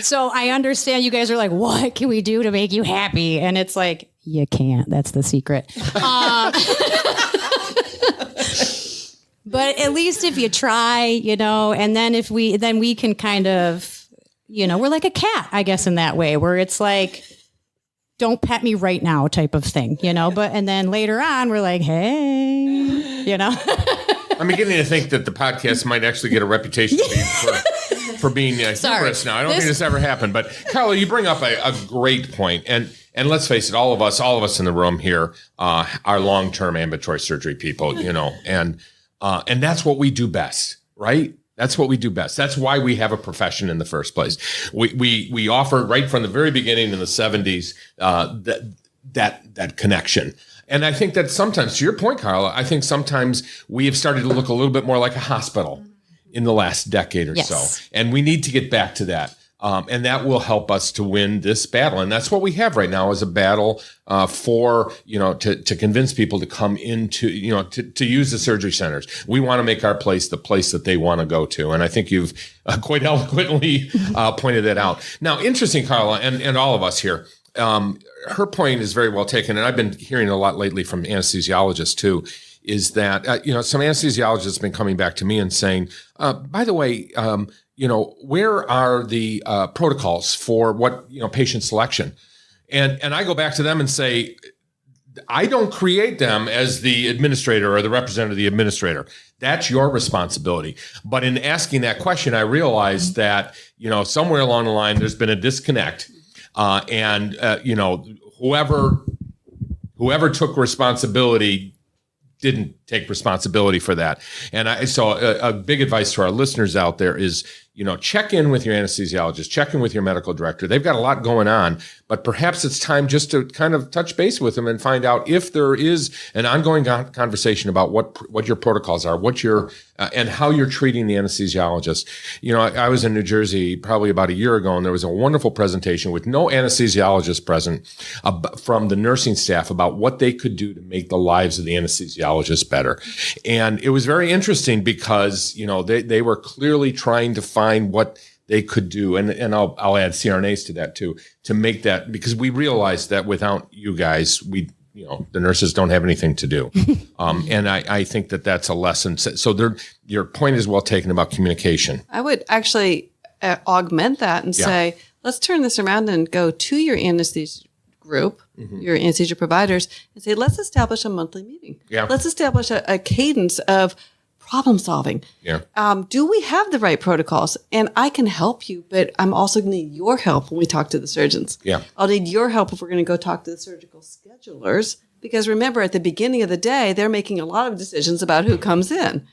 So I understand you guys are like, what can we do to make you happy? And it's like, you can't. That's the secret. But at least if you try, and then then we can kind of, we're like a cat, I guess, in that way, where it's like, don't pet me right now type of thing, and then later on we're like, hey, I'm beginning to think that the podcast might actually get a reputation for being humorous now. I don't think this ever happened, but Carla, you bring up a great point. And let's face it, all of us in the room here are long-term ambulatory surgery people, and that's what we do best, right? That's what we do best. That's why we have a profession in the first place. We offer right from the very beginning in the 70s that connection. And I think that sometimes, to your point, Carla, I think sometimes we have started to look a little bit more like a hospital in the last decade or so. And we need to get back to that. And that will help us to win this battle. And that's what we have right now is a battle for, to convince people to come into, to use the surgery centers. We want to make our place the place that they want to go to. And I think you've quite eloquently pointed that out. Now, interesting, Carla, and all of us here, her point is very well taken. And I've been hearing a lot lately from anesthesiologists too, is that, some anesthesiologists have been coming back to me and saying, by the way, where are the protocols for what, patient selection? And I go back to them and say, I don't create them as the administrator or the representative of the administrator. That's your responsibility. But in asking that question, I realized that, somewhere along the line, there's been a disconnect. Whoever took responsibility didn't take responsibility for that. And a big advice to our listeners out there is, check in with your anesthesiologist, check in with your medical director. They've got a lot going on, but perhaps it's time just to kind of touch base with them and find out if there is an ongoing conversation about what your protocols are, and how you're treating the anesthesiologist. I was in New Jersey probably about a year ago, and there was a wonderful presentation with no anesthesiologist present from the nursing staff about what they could do to make the lives of the anesthesiologists better. And it was very interesting because, they were clearly trying to find what they could do. And I'll add CRNAs to that too, to make that, because we realized that without you guys, the nurses don't have anything to do. And I think that that's a lesson. So your point is well taken about communication. I would actually augment that and say, let's turn this around and go to your anesthesia group, your anesthesia providers, and say, let's establish a monthly meeting. Yeah. Let's establish a cadence of problem solving. Yeah. Do we have the right protocols? And I can help you, but I'm also going to need your help when we talk to the surgeons. Yeah. I'll need your help if we're going to go talk to the surgical schedulers, because remember, at the beginning of the day, they're making a lot of decisions about who comes in,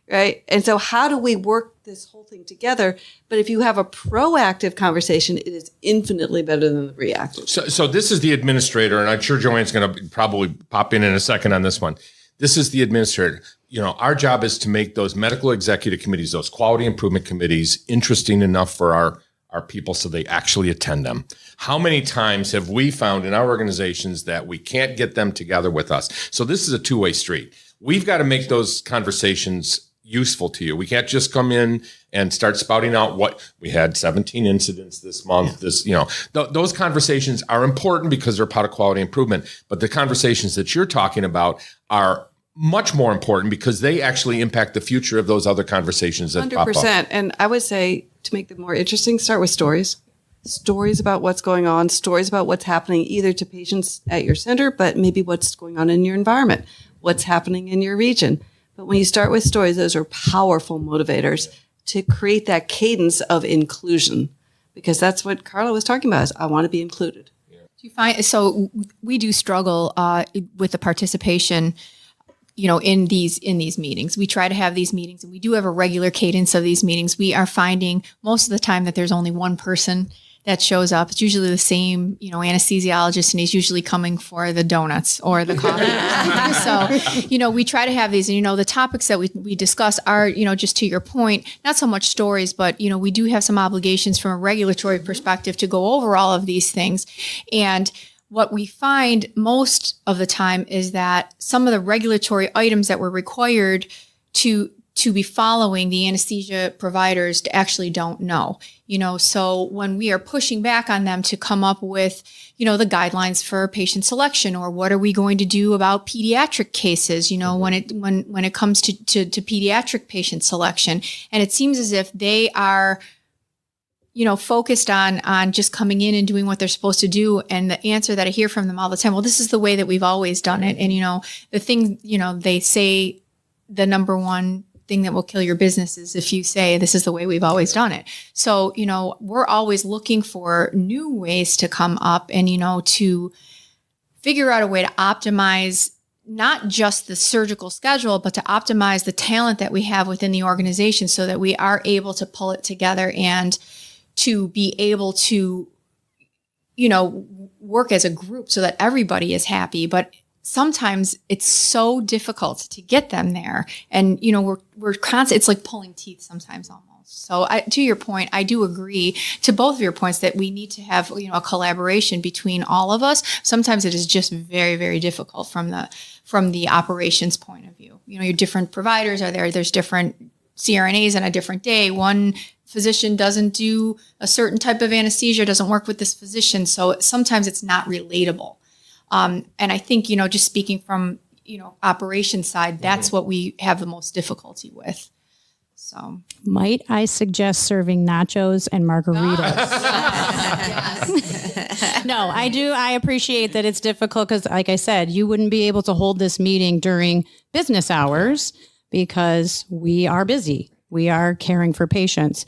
right? And so how do we work this whole thing together? But if you have a proactive conversation, it is infinitely better than the reactive. So this is the administrator, and I'm sure Joanne's going to probably pop in a second on this one. This is the administrator. Our job is to make those medical executive committees, those quality improvement committees, interesting enough for our people so they actually attend them. How many times have we found in our organizations that we can't get them together with us? So this is a two-way street. We've got to make those conversations useful to you. We can't just come in and start spouting out what we had 17 incidents this month. Those conversations are important because they're part of quality improvement. But the conversations that you're talking about are much more important because they actually impact the future of those other conversations that 100%. pop up. And I would say to make them more interesting, start with stories. Stories about what's going on, stories about what's happening either to patients at your center, but maybe what's going on in your environment, what's happening in your region. But when you start with stories, those are powerful motivators to create that cadence of inclusion, because that's what Carla was talking about, is I want to be included. Do you find, so we do struggle with the participation, in these meetings. We try to have these meetings, and we do have a regular cadence of these meetings. We are finding most of the time that there's only one person that shows up. It's usually the same, anesthesiologist, and he's usually coming for the donuts or the coffee. So, we try to have these, and, the topics that we discuss are, just to your point, not so much stories, but, we do have some obligations from a regulatory perspective to go over all of these things. And what we find most of the time is that some of the regulatory items that we're required to be following, the anesthesia providers actually don't know. So when we are pushing back on them to come up with, the guidelines for patient selection, or what are we going to do about pediatric cases, when it comes to pediatric patient selection. And it seems as if they are focused on just coming in and doing what they're supposed to do. And the answer that I hear from them all the time, well, this is the way that we've always done it. And, the thing, they say the number one thing that will kill your business is if you say this is the way we've always done it. So, we're always looking for new ways to come up and, to figure out a way to optimize not just the surgical schedule, but to optimize the talent that we have within the organization so that we are able to pull it together and to be able to, work as a group so that everybody is happy. But sometimes it's so difficult to get them there. And, we're constant, it's like pulling teeth sometimes almost. So to your point, I do agree to both of your points that we need to have, a collaboration between all of us. Sometimes it is just very, very difficult from the operations point of view. Your different providers are there. There's different CRNAs on a different day. One physician doesn't do a certain type of anesthesia, doesn't work with this physician. So sometimes it's not relatable. And I think, just speaking from, operations side, that's what we have the most difficulty with. So might I suggest serving nachos and margaritas? No, I do. I appreciate that it's difficult because, like I said, you wouldn't be able to hold this meeting during business hours because we are busy. We are caring for patients.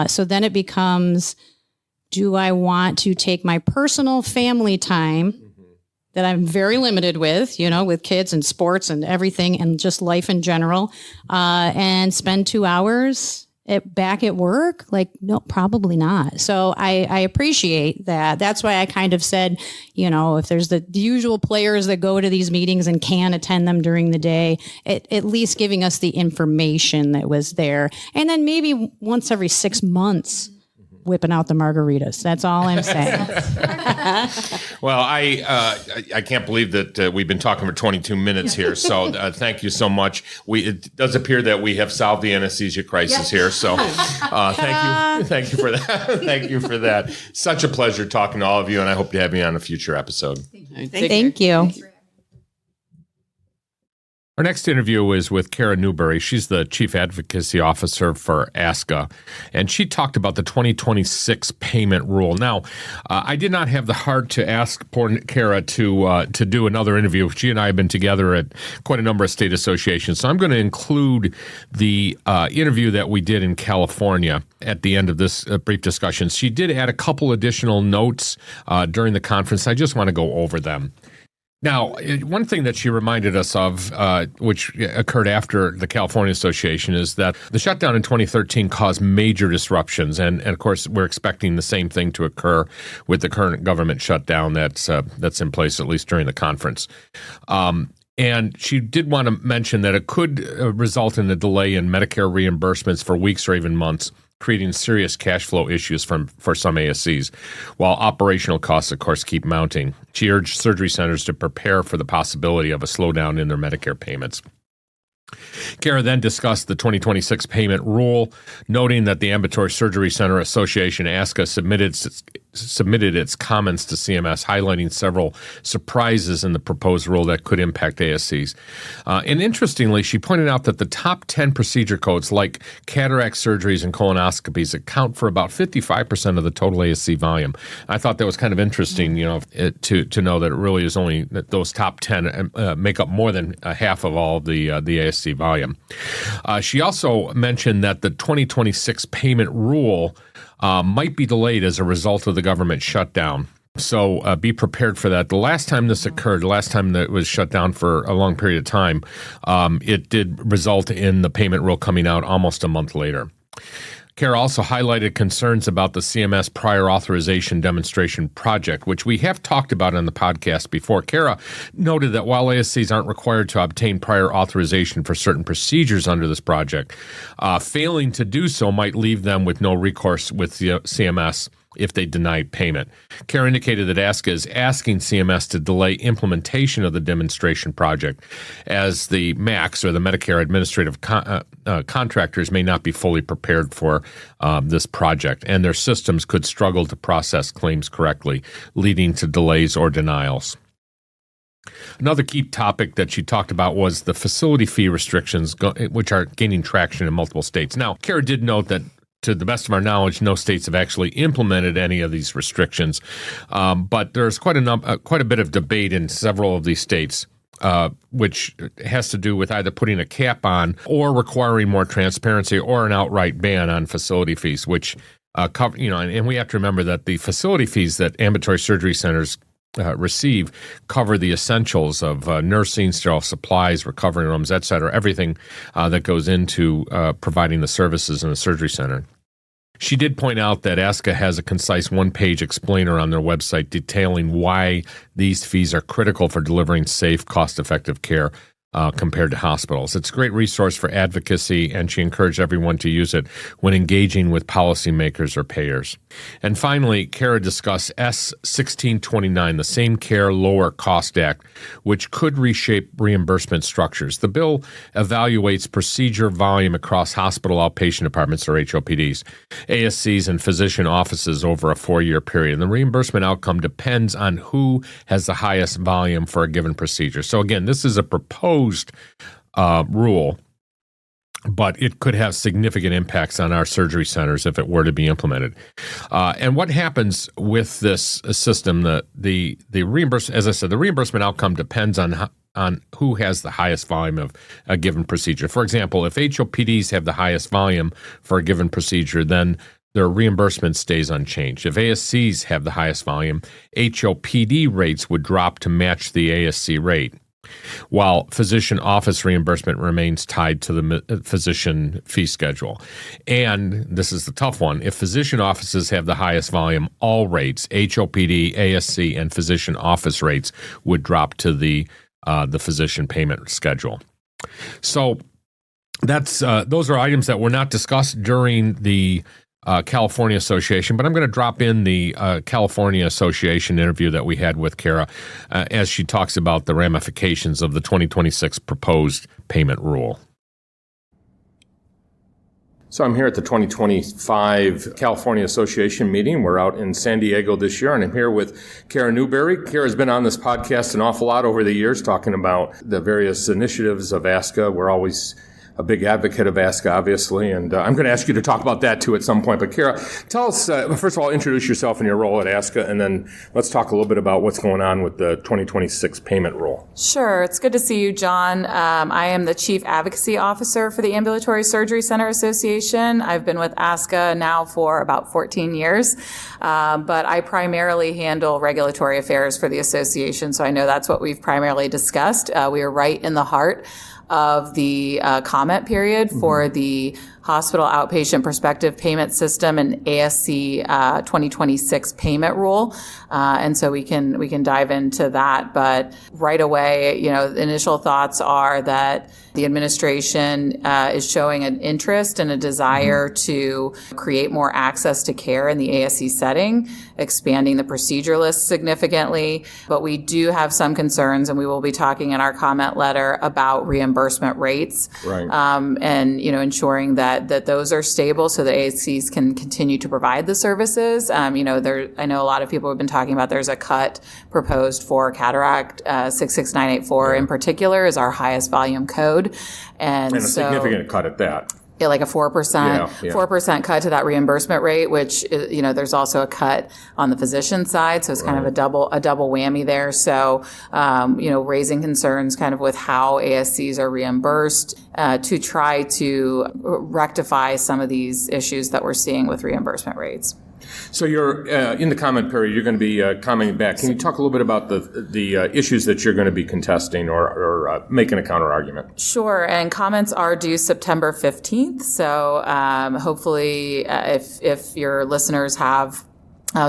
So then it becomes, do I want to take my personal family time that I'm very limited with, with kids and sports and everything and just life in general, and spend 2 hours back at work? Like, no, probably not. So I appreciate that. That's why I kind of said, if there's the usual players that go to these meetings and can attend them during the day, at least giving us the information that was there. And then maybe once every 6 months, whipping out the margaritas. That's all I'm saying. Well, I can't believe that we've been talking for 22 minutes here. So thank you so much. It does appear that we have solved the anesthesia crisis here. So thank you for that. Thank you for that. Such a pleasure talking to all of you, and I hope to have you on a future episode. Thank you. Our next interview is with Kara Newberry. She's the Chief Advocacy Officer for ASCA, and she talked about the 2026 payment rule. Now, I did not have the heart to ask poor Kara to do another interview. She and I have been together at quite a number of state associations, so I'm going to include the interview that we did in California at the end of this brief discussion. She did add a couple additional notes during the conference. I just want to go over them. Now, one thing that she reminded us of, which occurred after the California Association, is that the shutdown in 2013 caused major disruptions. And of course, we're expecting the same thing to occur with the current government shutdown that's in place, at least during the conference. And she did want to mention that it could result in a delay in Medicare reimbursements for weeks or even months, creating serious cash flow issues for some ASCs, while operational costs, of course, keep mounting. She urged surgery centers to prepare for the possibility of a slowdown in their Medicare payments. Kara then discussed the 2026 payment rule, noting that the Ambulatory Surgery Center Association, ASCA, submitted its comments to CMS, highlighting several surprises in the proposed rule that could impact ASCs. And interestingly, she pointed out that the top 10 procedure codes, like cataract surgeries and colonoscopies, account for about 55% of the total ASC volume. I thought that was kind of interesting, to know that it really is only that those top 10 make up more than half of all the ASC volume. She also mentioned that the 2026 payment rule might be delayed as a result of the government shutdown. So be prepared for that. The last time this occurred, the last time that it was shut down for a long period of time, it did result in the payment rule coming out almost a month later. Kara also highlighted concerns about the CMS prior authorization demonstration project, which we have talked about on the podcast before. Kara noted that while ASCs aren't required to obtain prior authorization for certain procedures under this project, failing to do so might leave them with no recourse with the CMS if they denied payment. Kara indicated that ASCA is asking CMS to delay implementation of the demonstration project, as the MACs, or the Medicare Administrative Contractors, may not be fully prepared for this project, and their systems could struggle to process claims correctly, leading to delays or denials. Another key topic that she talked about was the facility fee restrictions, which are gaining traction in multiple states. Now, Kara did note that, to the best of our knowledge, no states have actually implemented any of these restrictions, but there's quite a bit of debate in several of these states, which has to do with either putting a cap on or requiring more transparency or an outright ban on facility fees, which cover, and we have to remember that the facility fees that ambulatory surgery centers receive cover the essentials of nursing, sterile supplies, recovery rooms, et cetera, everything that goes into providing the services in a surgery center. She did point out that ASCA has a concise one-page explainer on their website detailing why these fees are critical for delivering safe, cost-effective care compared to hospitals. It's a great resource for advocacy, and she encouraged everyone to use it when engaging with policymakers or payers. And finally, Kara discussed S-1629, the Same Care, Lower Cost Act, which could reshape reimbursement structures. The bill evaluates procedure volume across hospital outpatient departments, or HOPDs, ASCs, and physician offices over a 4-year period. And the reimbursement outcome depends on who has the highest volume for a given procedure. So again, this is a proposed rule, but it could have significant impacts on our surgery centers if it were to be implemented. And what happens with this system? The reimbursement, as I said, the reimbursement outcome depends on who has the highest volume of a given procedure. For example, if HOPDs have the highest volume for a given procedure, then their reimbursement stays unchanged. If ASCs have the highest volume, HOPD rates would drop to match the ASC rate, while physician office reimbursement remains tied to the physician fee schedule. And this is the tough one. If physician offices have the highest volume, all rates, HOPD, ASC, and physician office rates, would drop to the physician payment schedule. So that's those are items that were not discussed during the California Association, but I'm going to drop in the California Association interview that we had with Kara as she talks about the ramifications of the 2026 proposed payment rule. So I'm here at the 2025 California Association meeting. We're out in San Diego this year, and I'm here with Kara Newberry. Kara's been on this podcast an awful lot over the years, talking about the various initiatives of ASCA. We're always a big advocate of ASCA, obviously, and I'm going to ask you to talk about that too at some point. But Kara, tell us, first of all, introduce yourself and your role at ASCA, and then let's talk a little bit about what's going on with the 2026 payment rule. Sure. It's good to see you, John. I am the Chief Advocacy Officer for the Ambulatory Surgery Center Association. I've been with ASCA now for about 14 years, but I primarily handle regulatory affairs for the association, so I know that's what we've primarily discussed. We are right in the heart of the comment period for the Hospital Outpatient Prospective Payment System and ASC 2026 payment rule, and so we can dive into that. But right away, the initial thoughts are that the administration is showing an interest and a desire to create more access to care in the ASC setting, expanding the procedure list significantly. But we do have some concerns, and we will be talking in our comment letter about reimbursement rates, right. And ensuring that those are stable so that ASCs can continue to provide the services. I know a lot of people have been talking about there's a cut proposed for cataract. 66984 in particular is our highest volume code. And a significant cut at that. Yeah, like a 4% cut to that reimbursement rate, which, there's also a cut on the physician side. So it's kind of a double whammy there. So, raising concerns kind of with how ASCs are reimbursed to try to rectify some of these issues that we're seeing with reimbursement rates. So you're in the comment period. You're going to be commenting back. Can you talk a little bit about the issues that you're going to be contesting or making a counter argument? Sure. And comments are due September 15th. So hopefully, if your listeners have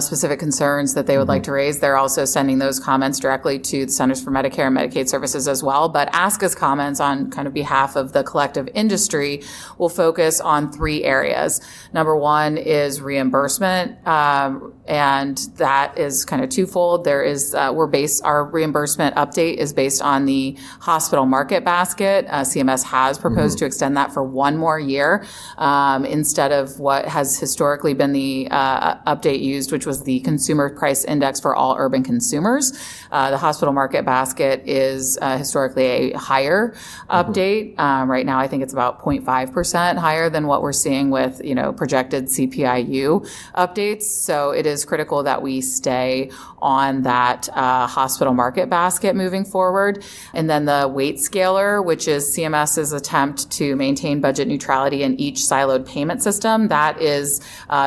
specific concerns that they would like to raise, they're also sending those comments directly to the Centers for Medicare and Medicaid Services as well. But ASCA's comments on kind of behalf of the collective industry will focus on three areas. Number one is reimbursement, and that is kind of twofold. There is our reimbursement update is based on the hospital market basket. CMS has proposed to extend that for one more year instead of what has historically been the update used, which was the Consumer Price Index for all urban consumers. The hospital market basket is historically a higher update. Right now, I think it's about 0.5% higher than what we're seeing with, projected CPIU updates. So it is critical that we stay on that hospital market basket moving forward. And then the weight scaler, which is CMS's attempt to maintain budget neutrality in each siloed payment system, that is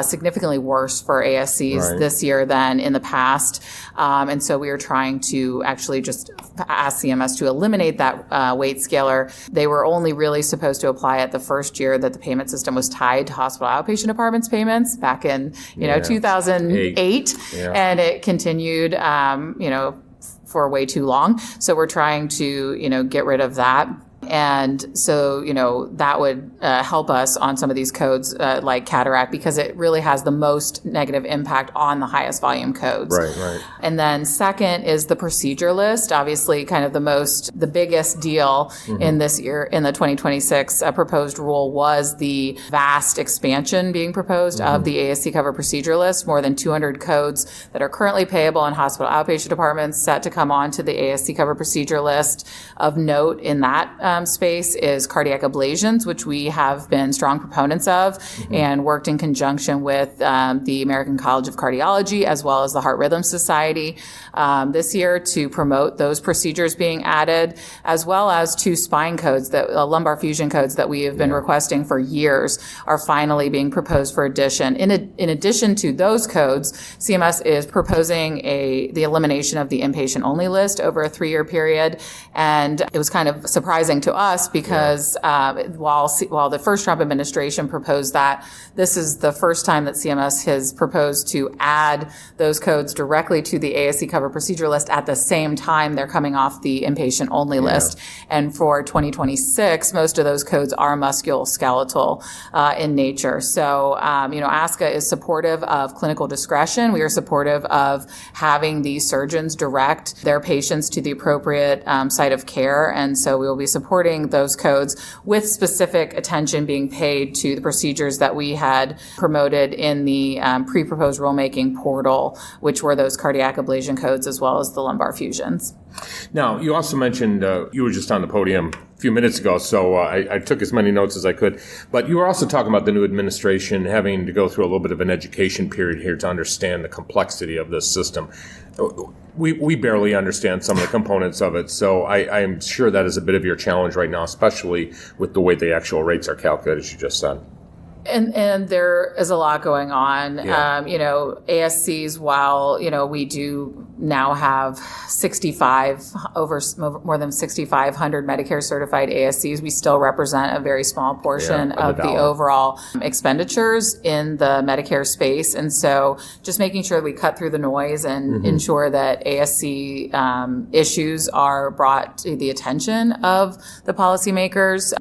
significantly worse for ASCs this year than in the past. And so we are trying to actually just ask CMS to eliminate that weight scaler. They were only really supposed to apply it the first year that the payment system was tied to hospital outpatient departments payments back in 2008, and it continued for way too long. So we're trying to get rid of that. And so, that would help us on some of these codes like cataract, because it really has the most negative impact on the highest volume codes. Right. And then second is the procedure list. Obviously, kind of the biggest deal in this year, in the 2026 proposed rule, was the vast expansion being proposed of the ASC covered procedure list. More than 200 codes that are currently payable in hospital outpatient departments set to come onto the ASC covered procedure list. Of note in that space is cardiac ablations, which we have been strong proponents of and worked in conjunction with the American College of Cardiology as well as the Heart Rhythm Society this year to promote those procedures being added, as well as two spine codes, lumbar fusion codes that we have been requesting for years are finally being proposed for addition. In addition to those codes, CMS is proposing the elimination of the inpatient only list over a 3-year period. And it was kind of surprising to us because while the first Trump administration proposed that, this is the first time that CMS has proposed to add those codes directly to the ASC covered procedure list at the same time they're coming off the inpatient only list. And for 2026, most of those codes are musculoskeletal in nature. So, ASCA is supportive of clinical discretion. We are supportive of having the surgeons direct their patients to the appropriate site of care. And so we will be supporting those codes with specific attention being paid to the procedures that we had promoted in the pre-proposed rulemaking portal, which were those cardiac ablation codes as well as the lumbar fusions. Now, you also mentioned, you were just on the podium few minutes ago, so I took as many notes as I could. But you were also talking about the new administration having to go through a little bit of an education period here to understand the complexity of this system. We barely understand some of the components of it, so I'm sure that is a bit of your challenge right now, especially with the way the actual rates are calculated, as you just said. And there is a lot going on. Yeah. ASCs, while, we do now have more than 6,500 Medicare certified ASCs, we still represent a very small portion of the overall expenditures in the Medicare space. And so just making sure we cut through the noise and ensure that ASC issues are brought to the attention of the policymakers,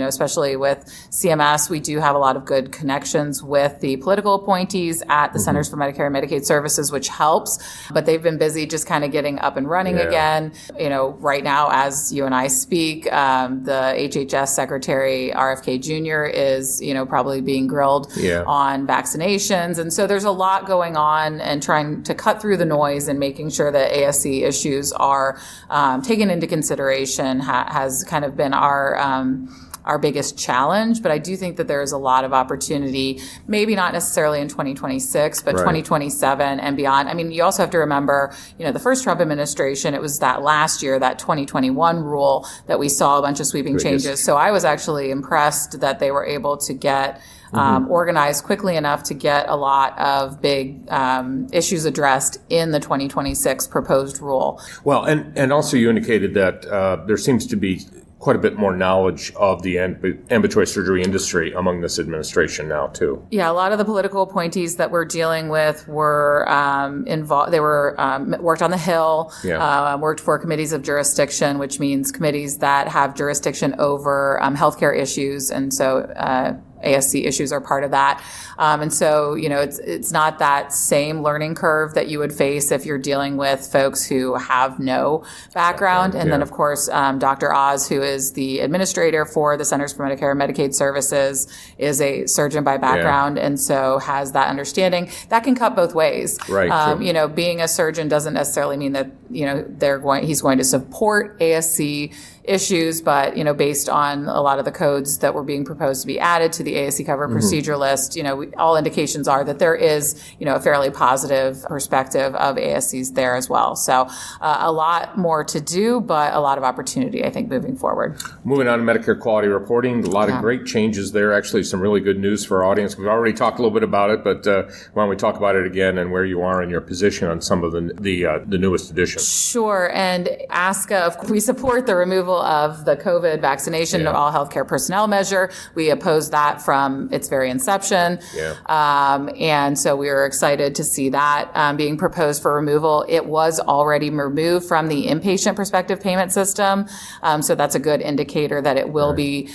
especially with CMS. We do have a lot of good connections with the political appointees at the Centers for Medicare and Medicaid Services, which helps, but they've been busy just kind of getting up and running again. Right now, as you and I speak, the HHS Secretary RFK Jr. is, probably being grilled on vaccinations. And so there's a lot going on, and trying to cut through the noise and making sure that ASC issues are taken into consideration has kind of been our biggest challenge. But I do think that there is a lot of opportunity, maybe not necessarily in 2026, but 2027 and beyond. I mean, you also have to remember, the first Trump administration, it was that last year, that 2021 rule, that we saw a bunch of sweeping changes. So I was actually impressed that they were able to get organized quickly enough to get a lot of big issues addressed in the 2026 proposed rule. Well, and also you indicated that there seems to be quite a bit more knowledge of the ambulatory surgery industry among this administration now, too. Yeah, a lot of the political appointees that we're dealing with were involved. They were worked on the Hill, worked for committees of jurisdiction, which means committees that have jurisdiction over healthcare issues, and so ASC issues are part of that. And so, it's not that same learning curve that you would face if you're dealing with folks who have no background. And then, of course, Dr. Oz, who is the administrator for the Centers for Medicare and Medicaid Services, is a surgeon by background, and so has that understanding. That can cut both ways. Right. Being a surgeon doesn't necessarily mean that, he's going to support ASC issues, but, based on a lot of the codes that were being proposed to be added to the ASC covered procedure list, all indications are that there is, a fairly positive perspective of ASCs there as well. So a lot more to do, but a lot of opportunity, I think, moving forward. Moving on to Medicare quality reporting, a lot of great changes there. Actually, some really good news for our audience. We've already talked a little bit about it, but why don't we talk about it again and where you are in your position on some of the newest additions? Sure. And ASCA, we support the removal of the COVID vaccination to all healthcare personnel measure. We oppose that from its very inception. And so we were excited to see that being proposed for removal. It was already removed from the inpatient prospective payment system. So that's a good indicator that it will be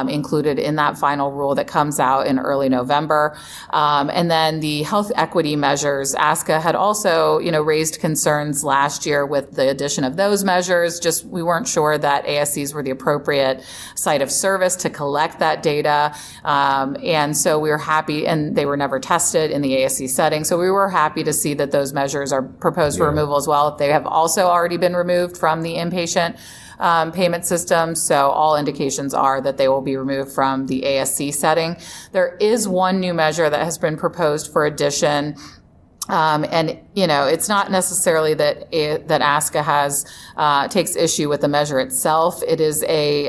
included in that final rule that comes out in early November. And then the health equity measures, ASCA had also, raised concerns last year with the addition of those measures. Just we weren't sure that ASCs were the appropriate site of service to collect that data. And so we were happy, and they were never tested in the ASC setting. So we were happy to see that those measures are proposed for removal as well. They have also already been removed from the inpatient payment system. So all indications are that they will be removed from the ASC setting. There is one new measure that has been proposed for addition. And it's not necessarily that ASCA has takes issue with the measure itself. It is a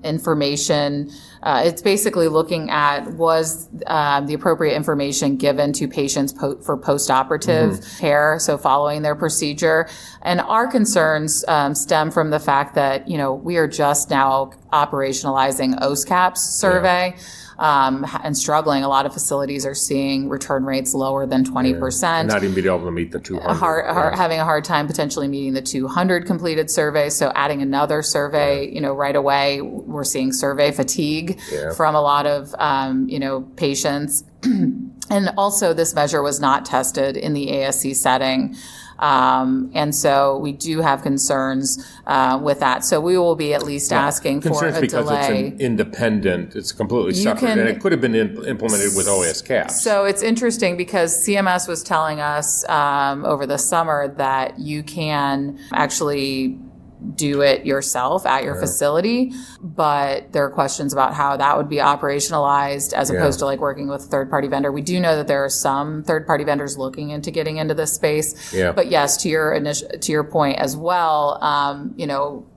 information. It's basically looking at was the appropriate information given to patients for post-operative care, so following their procedure. And our concerns stem from the fact that we are just now operationalizing OSCAP's survey. And struggling. A lot of facilities are seeing return rates lower than 20%. Not even being able to meet the 200. Having a hard time potentially meeting the 200 completed surveys. So adding another survey, right away, we're seeing survey fatigue from a lot of, patients. And also this measure was not tested in the ASC setting. And so we do have concerns with that. So we will be at least asking for a delay. Concerns because it's an independent, it's completely separate, and it could have been implemented with OS caps. So it's interesting because CMS was telling us over the summer that you can actually do it yourself at your facility, but there are questions about how that would be operationalized as opposed to like working with a third-party vendor. We do know that there are some third-party vendors looking into getting into this space. But yes, to your point as well, you know,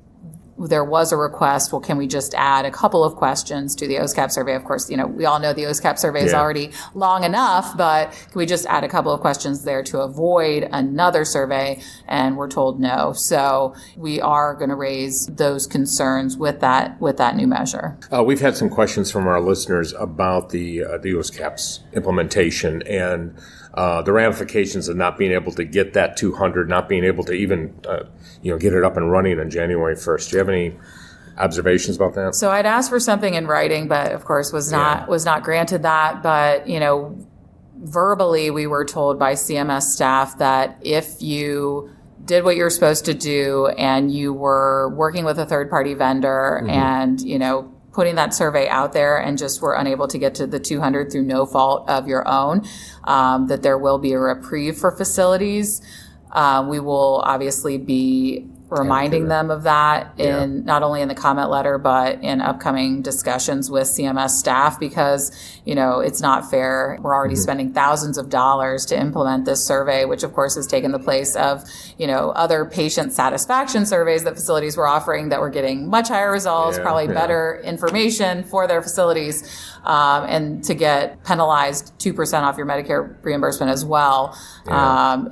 there was a request, well, can we just add a couple of questions to the OSCAP survey? Of course, you know, we all know the OSCAP survey is already long enough, but can we just add a couple of questions there to avoid another survey? And we're told no. So we are going to raise those concerns with that new measure. We've had some questions from our listeners about the OSCAP's implementation and the ramifications of not being able to get that 200, not being able to even get it up and running on January 1st. Do you have any observations about that? So I'd asked for something in writing, but of course was not granted that. But, you know, verbally we were told by CMS staff that if you did what you're supposed to do and you were working with a third-party vendor and, you know, putting that survey out there and just were unable to get to the 200 through no fault of your own, that there will be a reprieve for facilities. We will obviously be reminding them of that in not only in the comment letter, but in upcoming discussions with CMS staff, because, you know, it's not fair. We're already spending thousands of dollars to implement this survey, which of course has taken the place of, you know, other patient satisfaction surveys that facilities were offering that were getting much higher results, probably better information for their facilities. And to get penalized 2% off your Medicare reimbursement as well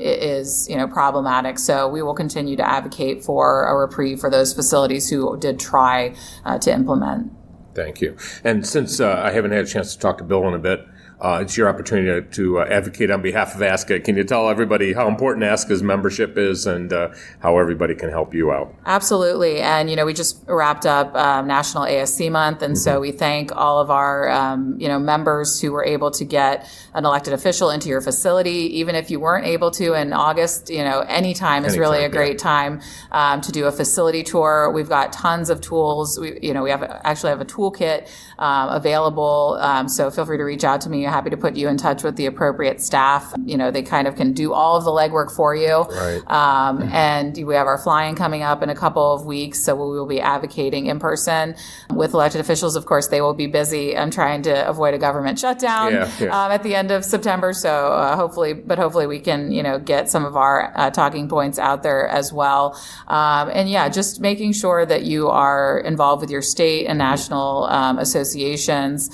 is, you know, problematic. So we will continue to advocate for a reprieve for those facilities who did try to implement. Thank you. And since I haven't had a chance to talk to Bill in a bit, it's your opportunity to advocate on behalf of ASCA. Can you tell everybody how important ASCA's membership is and how everybody can help you out? Absolutely. And, you know, we just wrapped up National ASC Month. And so we thank all of our, members who were able to get an elected official into your facility. Even if you weren't able to in August, you know, anytime is really a great time to do a facility tour. We've got tons of tools. We actually have a toolkit available. So feel free to reach out to me. Happy to put you in touch with the appropriate staff. You know, they kind of can do all of the legwork for you. Right. And we have our flying coming up in a couple of weeks, so we will be advocating in person with elected officials. Of course, they will be busy. I'm trying to avoid a government shutdown at the end of September. So hopefully we can, you know, get some of our talking points out there as well. Just making sure that you are involved with your state and national associations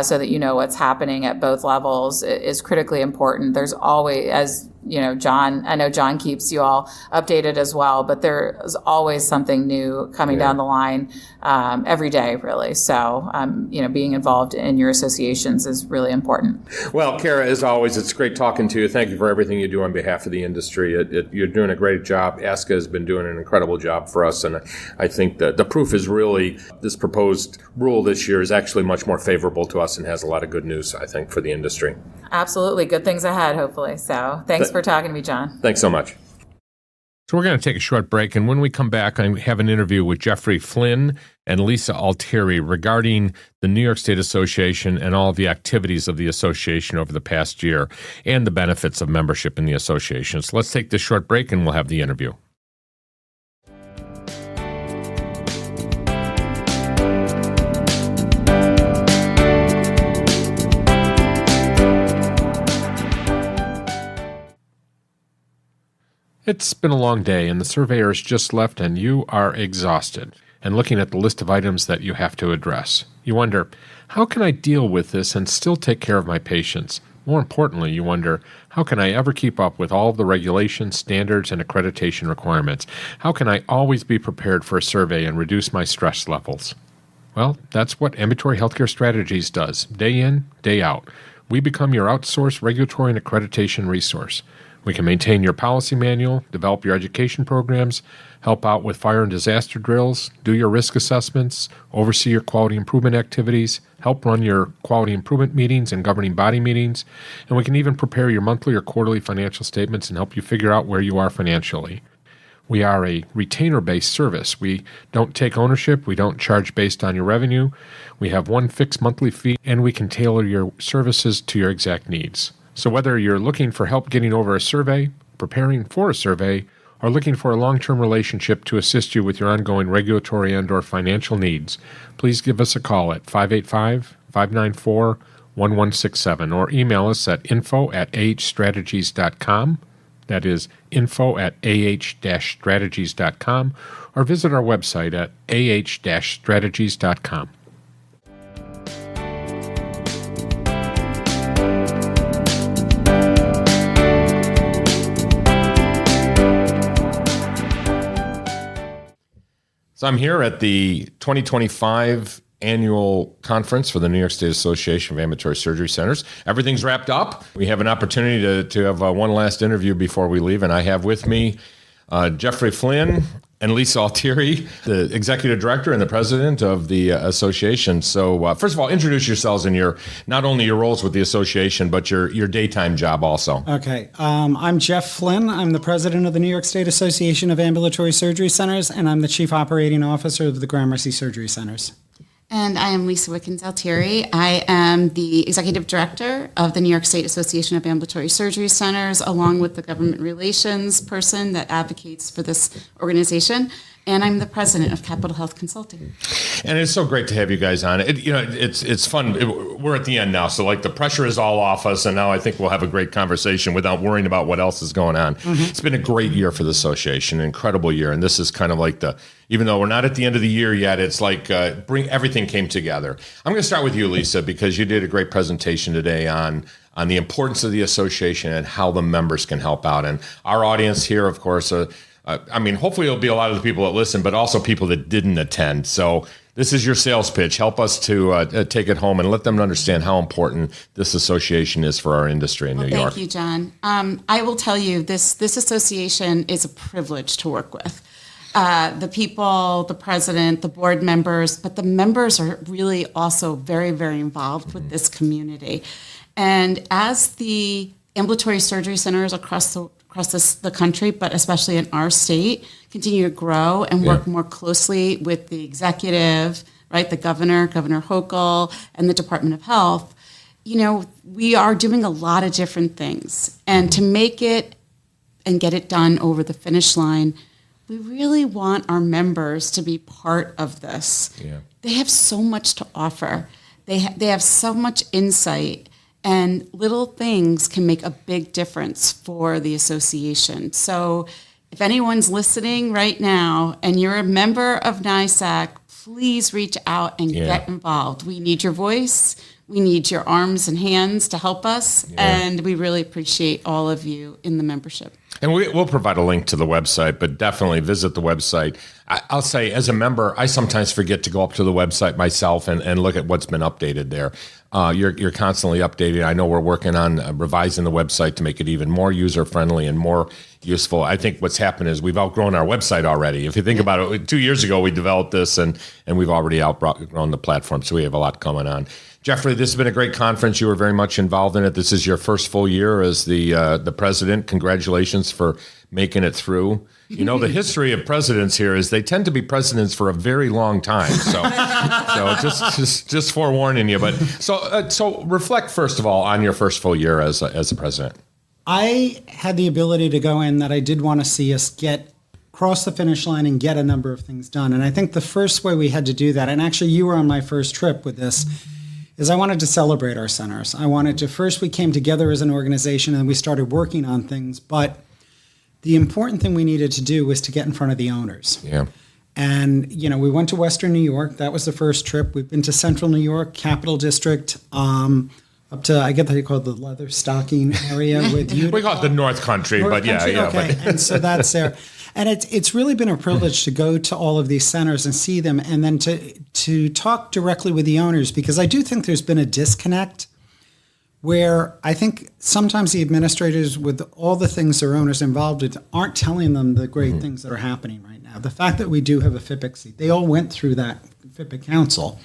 so that you know what's happening at both levels is critically important. There's always, as you know, I know John keeps you all updated as well, but there is always something new coming down the line every day, really. So, being involved in your associations is really important. Well, Kara, as always, it's great talking to you. Thank you for everything you do on behalf of the industry. You're doing a great job. ASCA has been doing an incredible job for us, and I think that the proof is really this proposed rule this year is actually much more favorable to us and has a lot of good news, I think, for the industry. Absolutely. Good things ahead, hopefully. So thanks for talking to me, John. Thanks so much. So we're going to take a short break, and when we come back, I have an interview with Jeffrey Flynn and Lisa Altieri regarding the New York State Association and all of the activities of the association over the past year and the benefits of membership in the association. So let's take this short break, and we'll have the interview. It's been a long day, and the surveyors just left, and you are exhausted. And looking at the list of items that you have to address, you wonder, how can I deal with this and still take care of my patients? More importantly, you wonder, how can I ever keep up with all of the regulations, standards, and accreditation requirements? How can I always be prepared for a survey and reduce my stress levels? Well, that's what Ambulatory Healthcare Strategies does, day in, day out. We become your outsourced regulatory and accreditation resource. We can maintain your policy manual, develop your education programs, help out with fire and disaster drills, do your risk assessments, oversee your quality improvement activities, help run your quality improvement meetings and governing body meetings, and we can even prepare your monthly or quarterly financial statements and help you figure out where you are financially. We are a retainer-based service. We don't take ownership. We don't charge based on your revenue. We have one fixed monthly fee, and we can tailor your services to your exact needs. So whether you're looking for help getting over a survey, preparing for a survey, are looking for a long-term relationship to assist you with your ongoing regulatory and/or financial needs, please give us a call at 585-594-1167 or email us at info@ahstrategies.com. That is info@ah-strategies.com, or visit our website at ah-strategies.com. So I'm here at the 2025 annual conference for the New York State Association of Ambulatory Surgery Centers. Everything's wrapped up. We have an opportunity to have one last interview before we leave, and I have with me Jeffrey Flynn and Lisa Altieri, the executive director and the president of the association. So first of all, introduce yourselves and not only your roles with the association, but your daytime job also. Okay. I'm Jeff Flynn. I'm the president of the New York State Association of Ambulatory Surgery Centers, and I'm the chief operating officer of the Gramercy Surgery Centers. And I am Lisa Wickens-Altieri. I am the executive director of the New York State Association of Ambulatory Surgery Centers, along with the government relations person that advocates for this organization. And I'm the president of Capital Health Consulting. And it's so great to have you guys on. It's fun. We're at the end now, so like the pressure is all off us, and now I think we'll have a great conversation without worrying about what else is going on. Mm-hmm. It's been a great year for the association, an incredible year, and this is kind of like even though we're not at the end of the year yet, it's like everything came together. I'm going to start with you, Lisa, because you did a great presentation today on the importance of the association and how the members can help out. And our audience here, of course, hopefully it'll be a lot of the people that listen, but also people that didn't attend. So this is your sales pitch. Help us to take it home and let them understand how important this association is for our industry in New York. Thank you, John. I will tell you, this association is a privilege to work with. The people, the president, the board members, but the members are really also very, very involved with this community. And as the ambulatory surgery centers across the country, but especially in our state, continue to grow and work more closely with the executive, right, the Governor Hochul, and the Department of Health, we are doing a lot of different things. And to make it and get it done over the finish line, we really want our members to be part of this. Yeah. They have so much to offer. They have so much insight, and little things can make a big difference for the association. So if anyone's listening right now and you're a member of NYSAC, please reach out and get involved. We need your voice. We need your arms and hands to help us, and we really appreciate all of you in the membership. And we'll provide a link to the website, but definitely visit the website. I'll say, as a member, I sometimes forget to go up to the website myself and look at what's been updated there. You're constantly updating. I know we're working on revising the website to make it even more user-friendly and more useful. I think what's happened is we've outgrown our website already. If you think about it, 2 years ago we developed this, and we've already outgrown the platform, so we have a lot coming on. Jeffrey, this has been a great conference. You were very much involved in it. This is your first full year as the president. Congratulations for making it through. The history of presidents here is they tend to be presidents for a very long time. So just forewarning you. But so reflect first of all on your first full year as a president. I had the ability to go in that I did want to see us cross the finish line and get a number of things done. And I think the first way we had to do that, and actually you were on my first trip with this, is I wanted to celebrate our centers. First we came together as an organization and we started working on things, but the important thing we needed to do was to get in front of the owners. Yeah. And, we went to Western New York. That was the first trip. We've been to Central New York, Capital District, up to, I get that you call it the leather stocking area with Utica. We call it the North Country, North but Country? yeah. Okay. But and so that's there. And it's really been a privilege to go to all of these centers and see them, and then to talk directly with the owners, because I do think there's been a disconnect where I think sometimes the administrators, with all the things their owners involved in, aren't telling them the great things that are happening right now. The fact that we do have a FIPIC seat, they all went through that FIPIC council,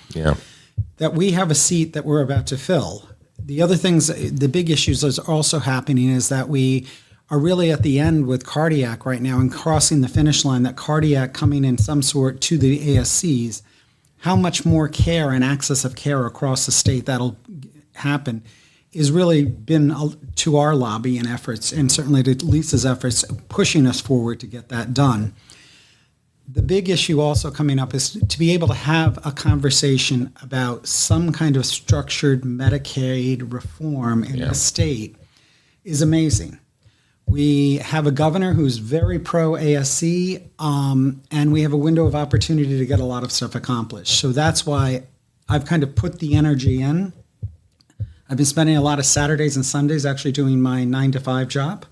that we have a seat that we're about to fill. The other things, the big issues that's also happening is that we are really at the end with cardiac right now and crossing the finish line, that cardiac coming in some sort to the ASCs, how much more care and access of care across the state that'll happen has really been to our lobby and efforts, and certainly to Lisa's efforts, pushing us forward to get that done. The big issue also coming up is to be able to have a conversation about some kind of structured Medicaid reform in the state is amazing. We have a governor who's very pro ASC, and we have a window of opportunity to get a lot of stuff accomplished. So that's why I've kind of put the energy in. I've been spending a lot of Saturdays and Sundays actually doing my 9-to-5 job.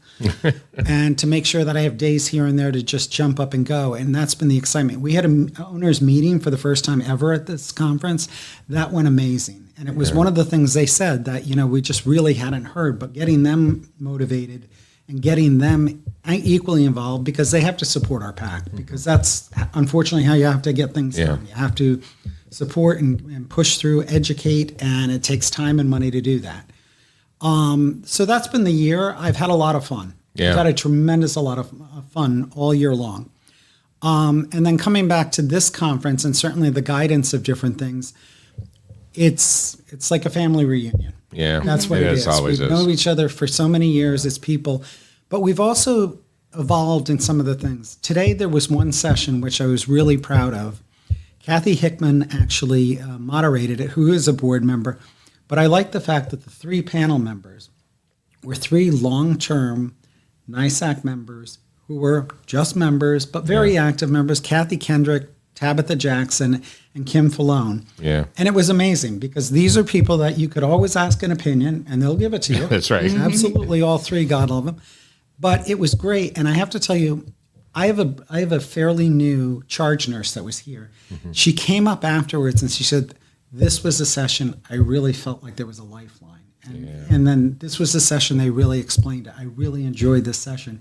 And to make sure that I have days here and there to just jump up and go. And that's been the excitement. We had an owners meeting for the first time ever at this conference. That went amazing. And it was one of the things they said that, we just really hadn't heard, but getting them motivated and getting them equally involved, because they have to support our PAC, because that's unfortunately how you have to get things done. You have to support and push through, educate, and it takes time and money to do that. So that's been the year. I've had a lot of fun. I've had a lot of fun all year long. And then coming back to this conference and certainly the guidance of different things, it's like a family reunion. Yeah, that's what it is. We've known each other for so many years as people, but we've also evolved in some of the things. Today there was one session which I was really proud of. Kathy Hickman actually moderated it, who is a board member. But I like the fact that the 3 panel members were 3 long-term NISAC members who were just members, but very active members: Kathy Kendrick, Tabitha Jackson, and Kim Falone. Yeah. And it was amazing because these are people that you could always ask an opinion, and they'll give it to you. That's right. Absolutely, all 3, God love them. But it was great, and I have to tell you, I have a fairly new charge nurse that was here. She came up afterwards and she said, "This was a session I really felt like there was a lifeline." And then this was a session they really explained it. I really enjoyed this session.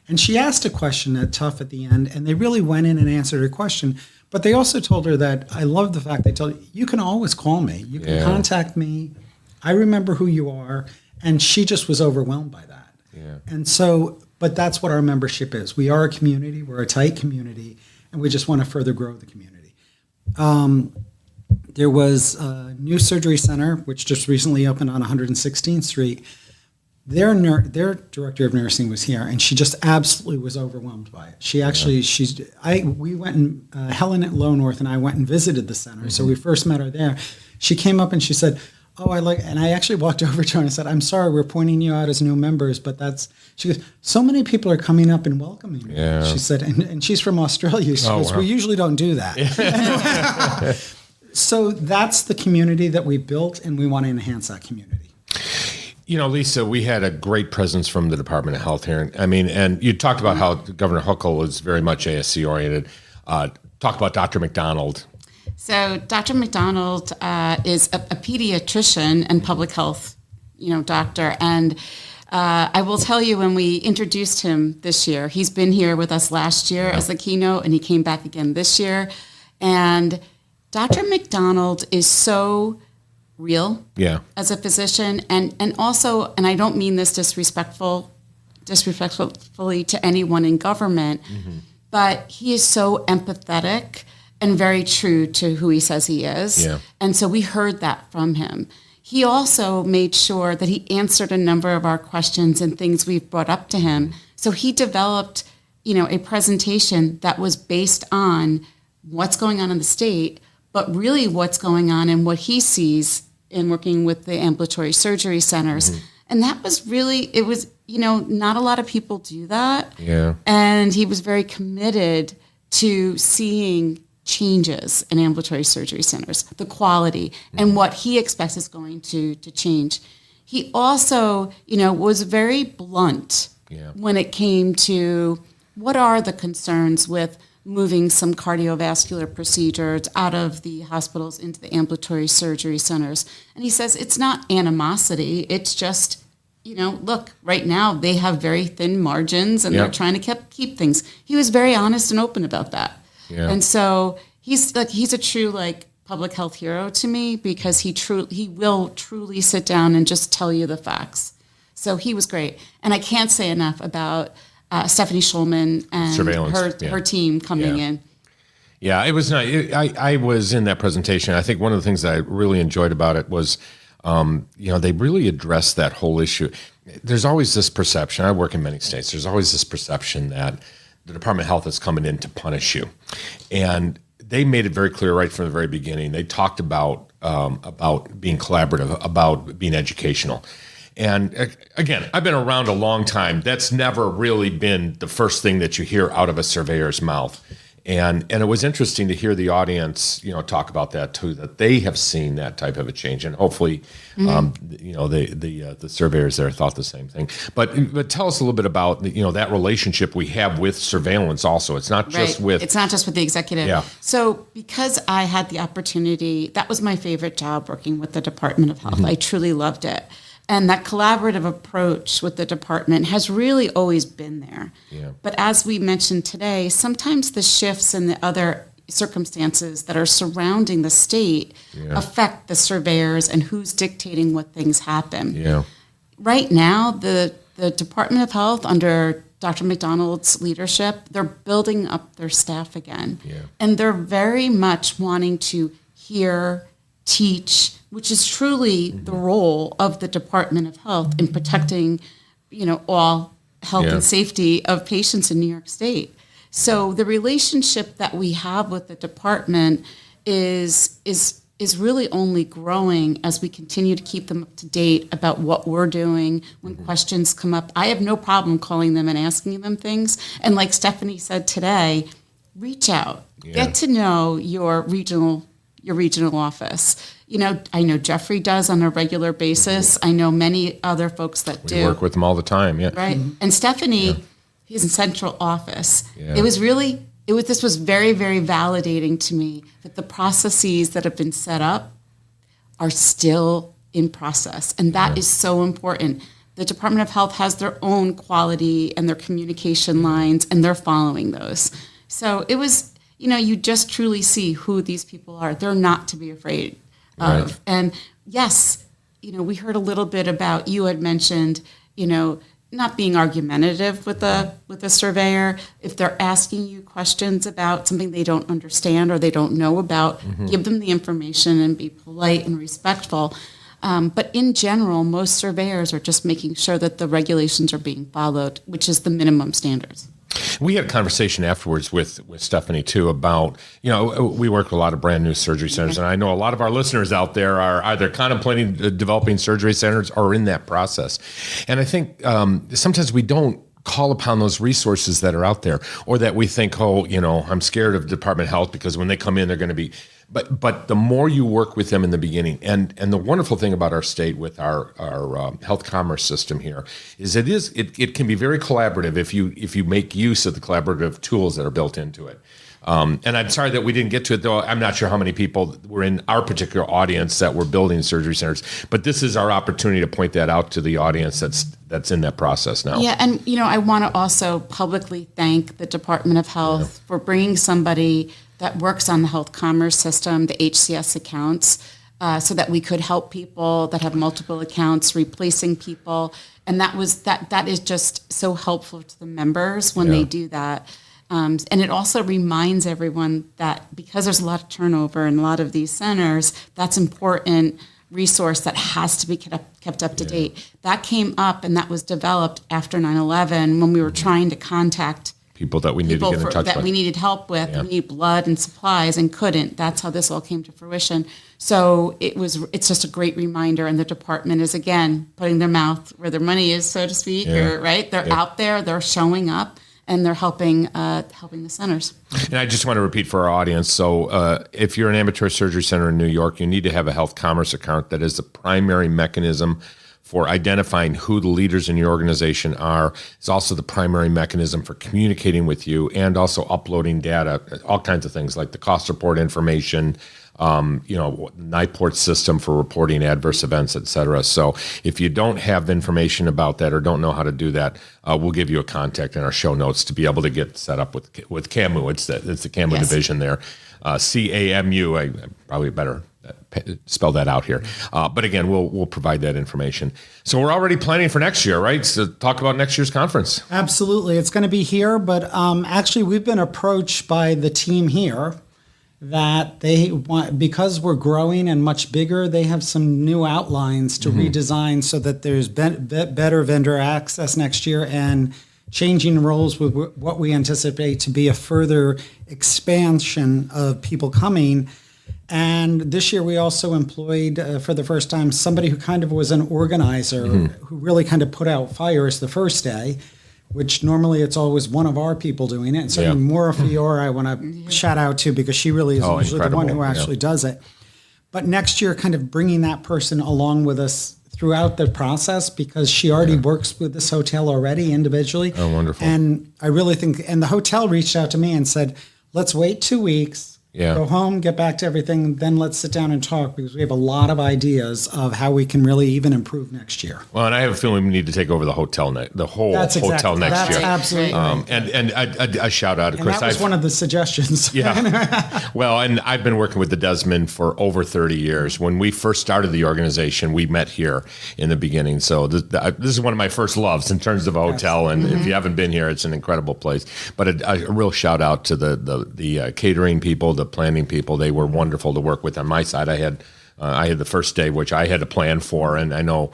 And she asked a question at Tough at the end, and they really went in and answered her question. But they also told her that, I love the fact they told her, you can always call me. You can contact me. I remember who you are. And she just was overwhelmed by that. And so, but that's what our membership is. We are a community. We're a tight community. And we just want to further grow the community. There was a new surgery center, which just recently opened on 116th Street. Their director of nursing was here, and she just absolutely was overwhelmed by it. She actually, we went and Helen at Low North and I went and visited the center. So we first met her there. She came up and she said, and I actually walked over to her and I said, "I'm sorry, we're pointing you out as new members, but she goes, so many people are coming up and welcoming me." She said, and she's from Australia. She goes, "We usually don't do that." So that's the community that we built, and we want to enhance that community. Lisa, we had a great presence from the Department of Health here. And you talked about how Governor Hochul is very much ASC oriented. Talk about Dr. McDonald. So Dr. McDonald is a pediatrician and public health, doctor. And I will tell you, when we introduced him this year, he's been here with us last year as the keynote, and he came back again this year. And Dr. McDonald is so real as a physician, and also, and I don't mean this disrespectfully to anyone in government, but he is so empathetic and very true to who he says he is. And so we heard that from him. He also made sure that he answered a number of our questions and things we've brought up to him. So he developed, a presentation that was based on what's going on in the state, but really what's going on and what he sees in working with the ambulatory surgery centers. And that was really, not a lot of people do that. And he was very committed to seeing changes in ambulatory surgery centers, the quality, and what he expects is going to change. He also, was very blunt when it came to what are the concerns with moving some cardiovascular procedures out of the hospitals into the ambulatory surgery centers. And he says it's not animosity, it's just, look, right now they have very thin margins and they're trying to keep things. He was very honest and open about that. And so he's a true public health hero to me, because he will truly sit down and just tell you the facts. So he was great. And I can't say enough about Stephanie Schulman and her team coming in. Yeah, it was nice. I was in that presentation. I think one of the things that I really enjoyed about it was they really address that whole issue. There's always this perception. I work in many states. There's always this perception that the Department of Health is coming in to punish you, and they made it very clear right from the very beginning. They talked about being collaborative, about being educational. And again, I've been around a long time. That's never really been the first thing that you hear out of a surveyor's mouth. And it was interesting to hear the audience, talk about that too, that they have seen that type of a change, and hopefully, the surveyors there thought the same thing. But tell us a little bit about that relationship we have with surveillance. Also, it's not just with the executive. Yeah. So because I had the opportunity, that was my favorite job, working with the Department of Health. I truly loved it. And that collaborative approach with the department has really always been there. Yeah. But as we mentioned today, sometimes the shifts in the other circumstances that are surrounding the state affect the surveyors and who's dictating what things happen. Yeah. Right now, the Department of Health, under Dr. McDonald's leadership, they're building up their staff again. Yeah. And they're very much wanting to hear, teach, which is truly the role of the Department of Health in protecting, all health and safety of patients in New York State. So the relationship that we have with the department is really only growing as we continue to keep them up to date about what we're doing. When questions come up, I have no problem calling them and asking them things. And like Stephanie said today, reach out, get to know your regional office. I know Jeffrey does on a regular basis. I know many other folks that do. We work with them all the time, Right. And Stephanie, he's in central office. Yeah. This was very, very validating to me that the processes that have been set up are still in process. And that is so important. The Department of Health has their own quality and their communication lines, and they're following those. So it was, you just truly see who these people are. They're not to be afraid of. Right. And yes, we heard a little bit about, you had mentioned, not being argumentative with a surveyor. If they're asking you questions about something they don't understand or they don't know about, give them the information and be polite and respectful. But in general, most surveyors are just making sure that the regulations are being followed, which is the minimum standards. We had a conversation afterwards with Stephanie too about, we work with a lot of brand new surgery centers, and I know a lot of our listeners out there are either contemplating developing surgery centers or in that process. And I think sometimes we don't call upon those resources that are out there, or that we think, I'm scared of Department of Health because when they come in, they're going to be. But the more you work with them in the beginning, and the wonderful thing about our state with our health commerce system here is it can be very collaborative if you make use of the collaborative tools that are built into it. And I'm sorry that we didn't get to it, though. I'm not sure how many people were in our particular audience that were building surgery centers, but this is our opportunity to point that out to the audience that's in that process now. Yeah, and I want to also publicly thank the Department of Health for bringing somebody that works on the health commerce system, the HCS accounts, so that we could help people that have multiple accounts, replacing people. And that is just so helpful to the members when they do that. And it also reminds everyone that because there's a lot of turnover in a lot of these centers, that's important resource that has to be kept up to date. That came up and that was developed after 9/11 when we were trying to contact people that we needed to get in touch with. That we needed help with. We need blood and supplies and couldn't. That's how this all came to fruition. So it's just a great reminder, and the department is, again, putting their mouth where their money is, so to speak, right? They're out there, they're showing up, and they're helping the centers. And I just want to repeat for our audience, so if you're an ambulatory surgery center in New York, you need to have a health commerce account that is the primary mechanism for identifying who the leaders in your organization are. It's also the primary mechanism for communicating with you and also uploading data, all kinds of things like the cost report information, NIPORT system for reporting adverse events, et cetera. So if you don't have information about that or don't know how to do that, we'll give you a contact in our show notes to be able to get set up with CAMU. It's the CAMU division there. CAMU, I probably better spell that out here. But again, we'll provide that information. So we're already planning for next year, right? So talk about next year's conference. Absolutely. It's going to be here, but actually we've been approached by the team here that they want, because we're growing and much bigger, they have some new outlines to redesign so that there's better vendor access next year and changing roles with what we anticipate to be a further expansion of people coming. And this year we also employed, for the first time, somebody who kind of was an organizer, who really kind of put out fires the first day, which normally it's always one of our people doing it. And certainly Maura Fiore, I want to shout out to, because she really is usually the one who actually does it. But next year, kind of bringing that person along with us throughout the process, because she already works with this hotel already individually. Oh, wonderful. And I really think, and the hotel reached out to me and said, let's wait 2 weeks. Go home, get back to everything, then let's sit down and talk, because we have a lot of ideas of how we can really even improve next year. Well, and I have a feeling we need to take over the hotel, the whole hotel next year. Absolutely. And a shout out, of course. That was one of the suggestions. Well, and I've been working with the Desmond for over 30 years. When we first started the organization, we met here in the beginning. So this is one of my first loves in terms of a hotel. And if you haven't been here, it's an incredible place. But a real shout out to the catering people, the planning people. They were wonderful to work with. On my side, I had the first day, which I had to plan for, and I know,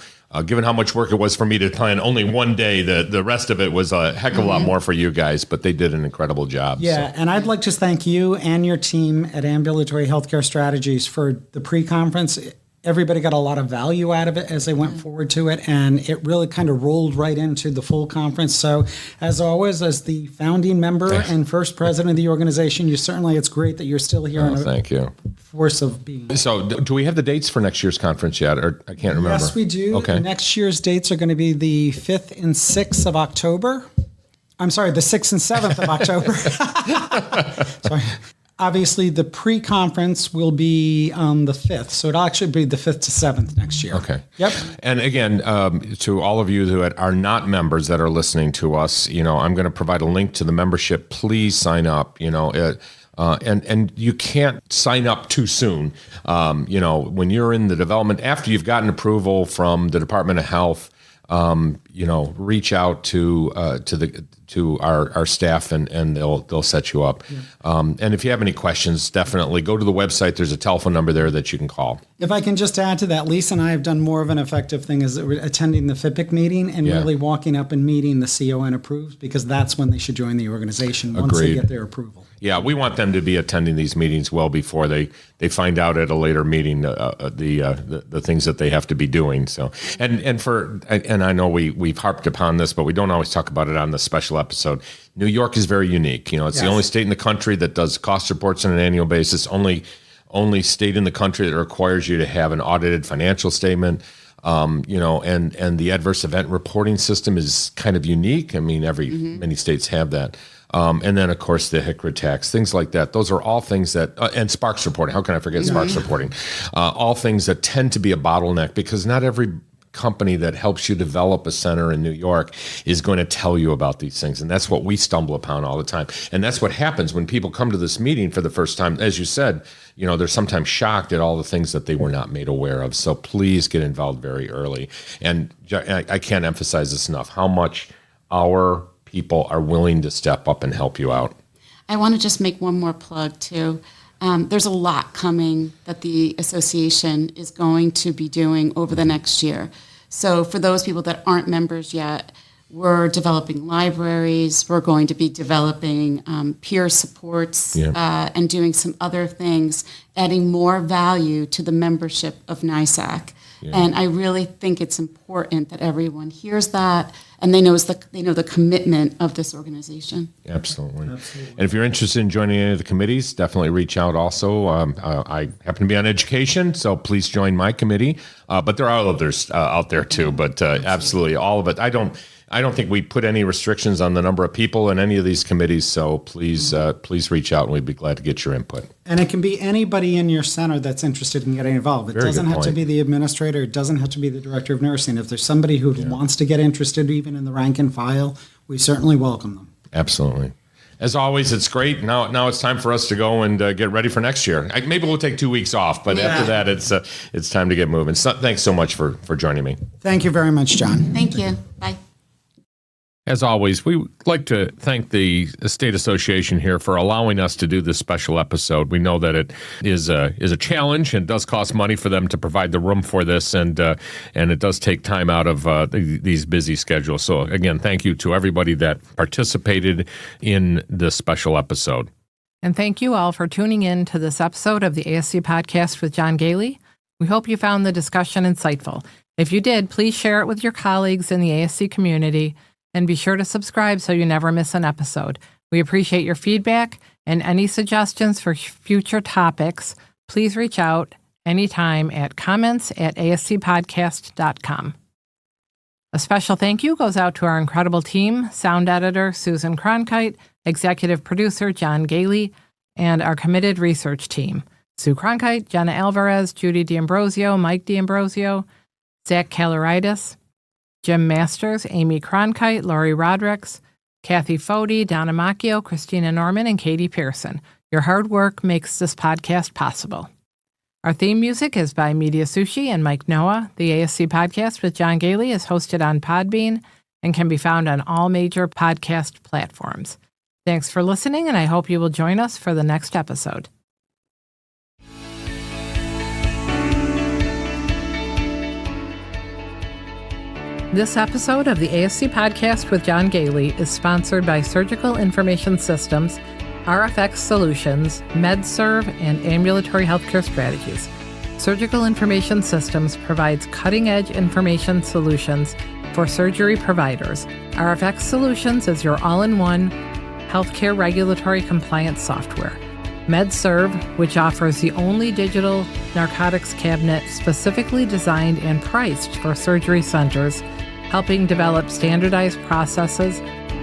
given how much work it was for me to plan only one day, the rest of it was a heck of a lot more for you guys, but they did an incredible job. Yeah, and I'd like to thank you and your team at Ambulatory Healthcare Strategies for the pre-conference. Everybody got a lot of value out of it as they went forward to it, and it really kind of rolled right into the full conference. So, as always, as the founding member and first president of the organization, it's great that you're still here. Thank you. Force of being. So, do we have the dates for next year's conference yet? Or I can't remember. Yes, we do. Okay. Next year's dates are going to be the 5th and 6th of October. I'm sorry, the 6th and 7th of October. Sorry. Obviously, the pre-conference will be on the 5th, so it'll actually be the 5th to 7th next year. Okay. Yep. And again, to all of you who are not members that are listening to us, I'm going to provide a link to the membership. Please sign up. And you can't sign up too soon. When you're in the development, after you've gotten approval from the Department of Health, reach out to our staff and they'll set you up. And if you have any questions, definitely go to the website. There's a telephone number there that you can call. If I can just add to that, Lisa and I have done more of an effective thing is attending the FIPIC meeting and really walking up and meeting the CON approved, because that's when they should join the organization once they get their approval. Yeah, we want them to be attending these meetings well before they find out at a later meeting the things that they have to be doing. So and I know we've harped upon this, but we don't always talk about it on the special episode. New York is very unique. It's the only state in the country that does cost reports on an annual basis. Only state in the country that requires you to have an audited financial statement. And the adverse event reporting system is kind of unique. I mean, many states have that. And then, of course, the HICRA tax, things like that. Those are all things that, and Sparks reporting. How can I forget Sparks reporting? All things that tend to be a bottleneck, because not every company that helps you develop a center in New York is going to tell you about these things. And that's what we stumble upon all the time. And that's what happens when people come to this meeting for the first time. As you said, they're sometimes shocked at all the things that they were not made aware of. So please get involved very early. And I can't emphasize this enough, how much our people are willing to step up and help you out. I want to just make one more plug too. There's a lot coming that the association is going to be doing over the next year. So for those people that aren't members yet, we're developing libraries. We're going to be developing peer supports and doing some other things, adding more value to the membership of NYSAC. Yeah. And I really think it's important that everyone hears that and they know the commitment of this organization. Absolutely. And if you're interested in joining any of the committees, definitely reach out also. I happen to be on education, so please join my committee. But there are others out there too, but absolutely all of it. I don't think we put any restrictions on the number of people in any of these committees, so please reach out and we'd be glad to get your input. And it can be anybody in your center that's interested in getting involved. It doesn't have to be the administrator. It doesn't have to be the director of nursing. If there's somebody who wants to get interested even in the rank and file, we certainly welcome them. Absolutely. As always, it's great. Now it's time for us to go and get ready for next year. Maybe we'll take 2 weeks off, but after that, it's time to get moving. So, thanks so much for joining me. Thank you very much, John. Thank you. Bye. as always, we would like to thank the State Association here for allowing us to do this special episode. We know that it is a challenge and does cost money for them to provide the room for this, and it does take time out of these busy schedules. So again, thank you to everybody that participated in this special episode. And thank you all for tuning in to this episode of the ASC Podcast with John Goehle. We hope you found the discussion insightful. If you did, please share it with your colleagues in the ASC community, and be sure to subscribe so you never miss an episode. We appreciate your feedback and any suggestions for future topics. Please reach out anytime at comments@ascpodcast.com. A special thank you goes out to our incredible team, sound editor Susan Cronkite, executive producer John Goehle, and our committed research team, Sue Cronkite, Jenna Alvarez, Judy D'Ambrosio, Mike D'Ambrosio, Zach Kaloritis, Jim Masters, Amy Cronkite, Lori Rodricks, Kathy Fody, Donna Macchio, Christina Norman, and Katie Pearson. Your hard work makes this podcast possible. Our theme music is by Media Sushi and Mike Noah. The ASC Podcast with John Goehle is hosted on Podbean and can be found on all major podcast platforms. Thanks for listening, and I hope you will join us for the next episode. This episode of the ASC Podcast with John Goehle is sponsored by Surgical Information Systems, RFX Solutions, MedServ, and Ambulatory Healthcare Strategies. Surgical Information Systems provides cutting-edge information solutions for surgery providers. RFX Solutions is your all-in-one healthcare regulatory compliance software. MedServ, which offers the only digital narcotics cabinet specifically designed and priced for surgery centers, helping develop standardized processes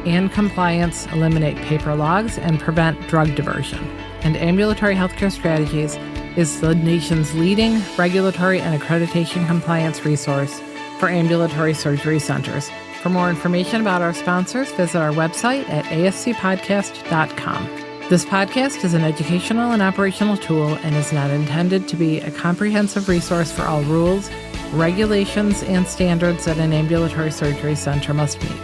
and compliance, eliminate paper logs, and prevent drug diversion. And Ambulatory Healthcare Strategies is the nation's leading regulatory and accreditation compliance resource for ambulatory surgery centers. For more information about our sponsors, visit our website at ascpodcast.com. This podcast is an educational and operational tool and is not intended to be a comprehensive resource for all rules, regulations, and standards that an ambulatory surgery center must meet.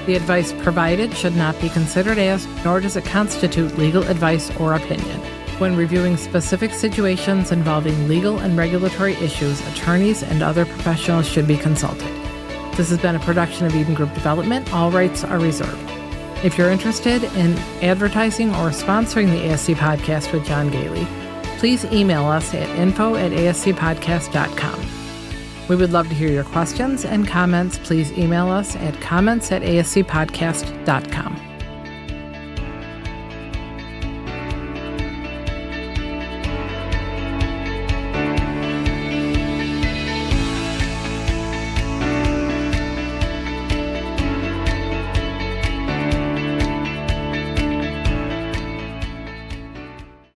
The advice provided should not be considered as, nor does it constitute legal advice or opinion. When reviewing specific situations involving legal and regulatory issues, attorneys and other professionals should be consulted. This has been a production of Eden Group Development. All rights are reserved. If you're interested in advertising or sponsoring the ASC Podcast with John Goehle, please email us at info@ascpodcast.com. We would love to hear your questions and comments. Please email us at comments@ascpodcast.com.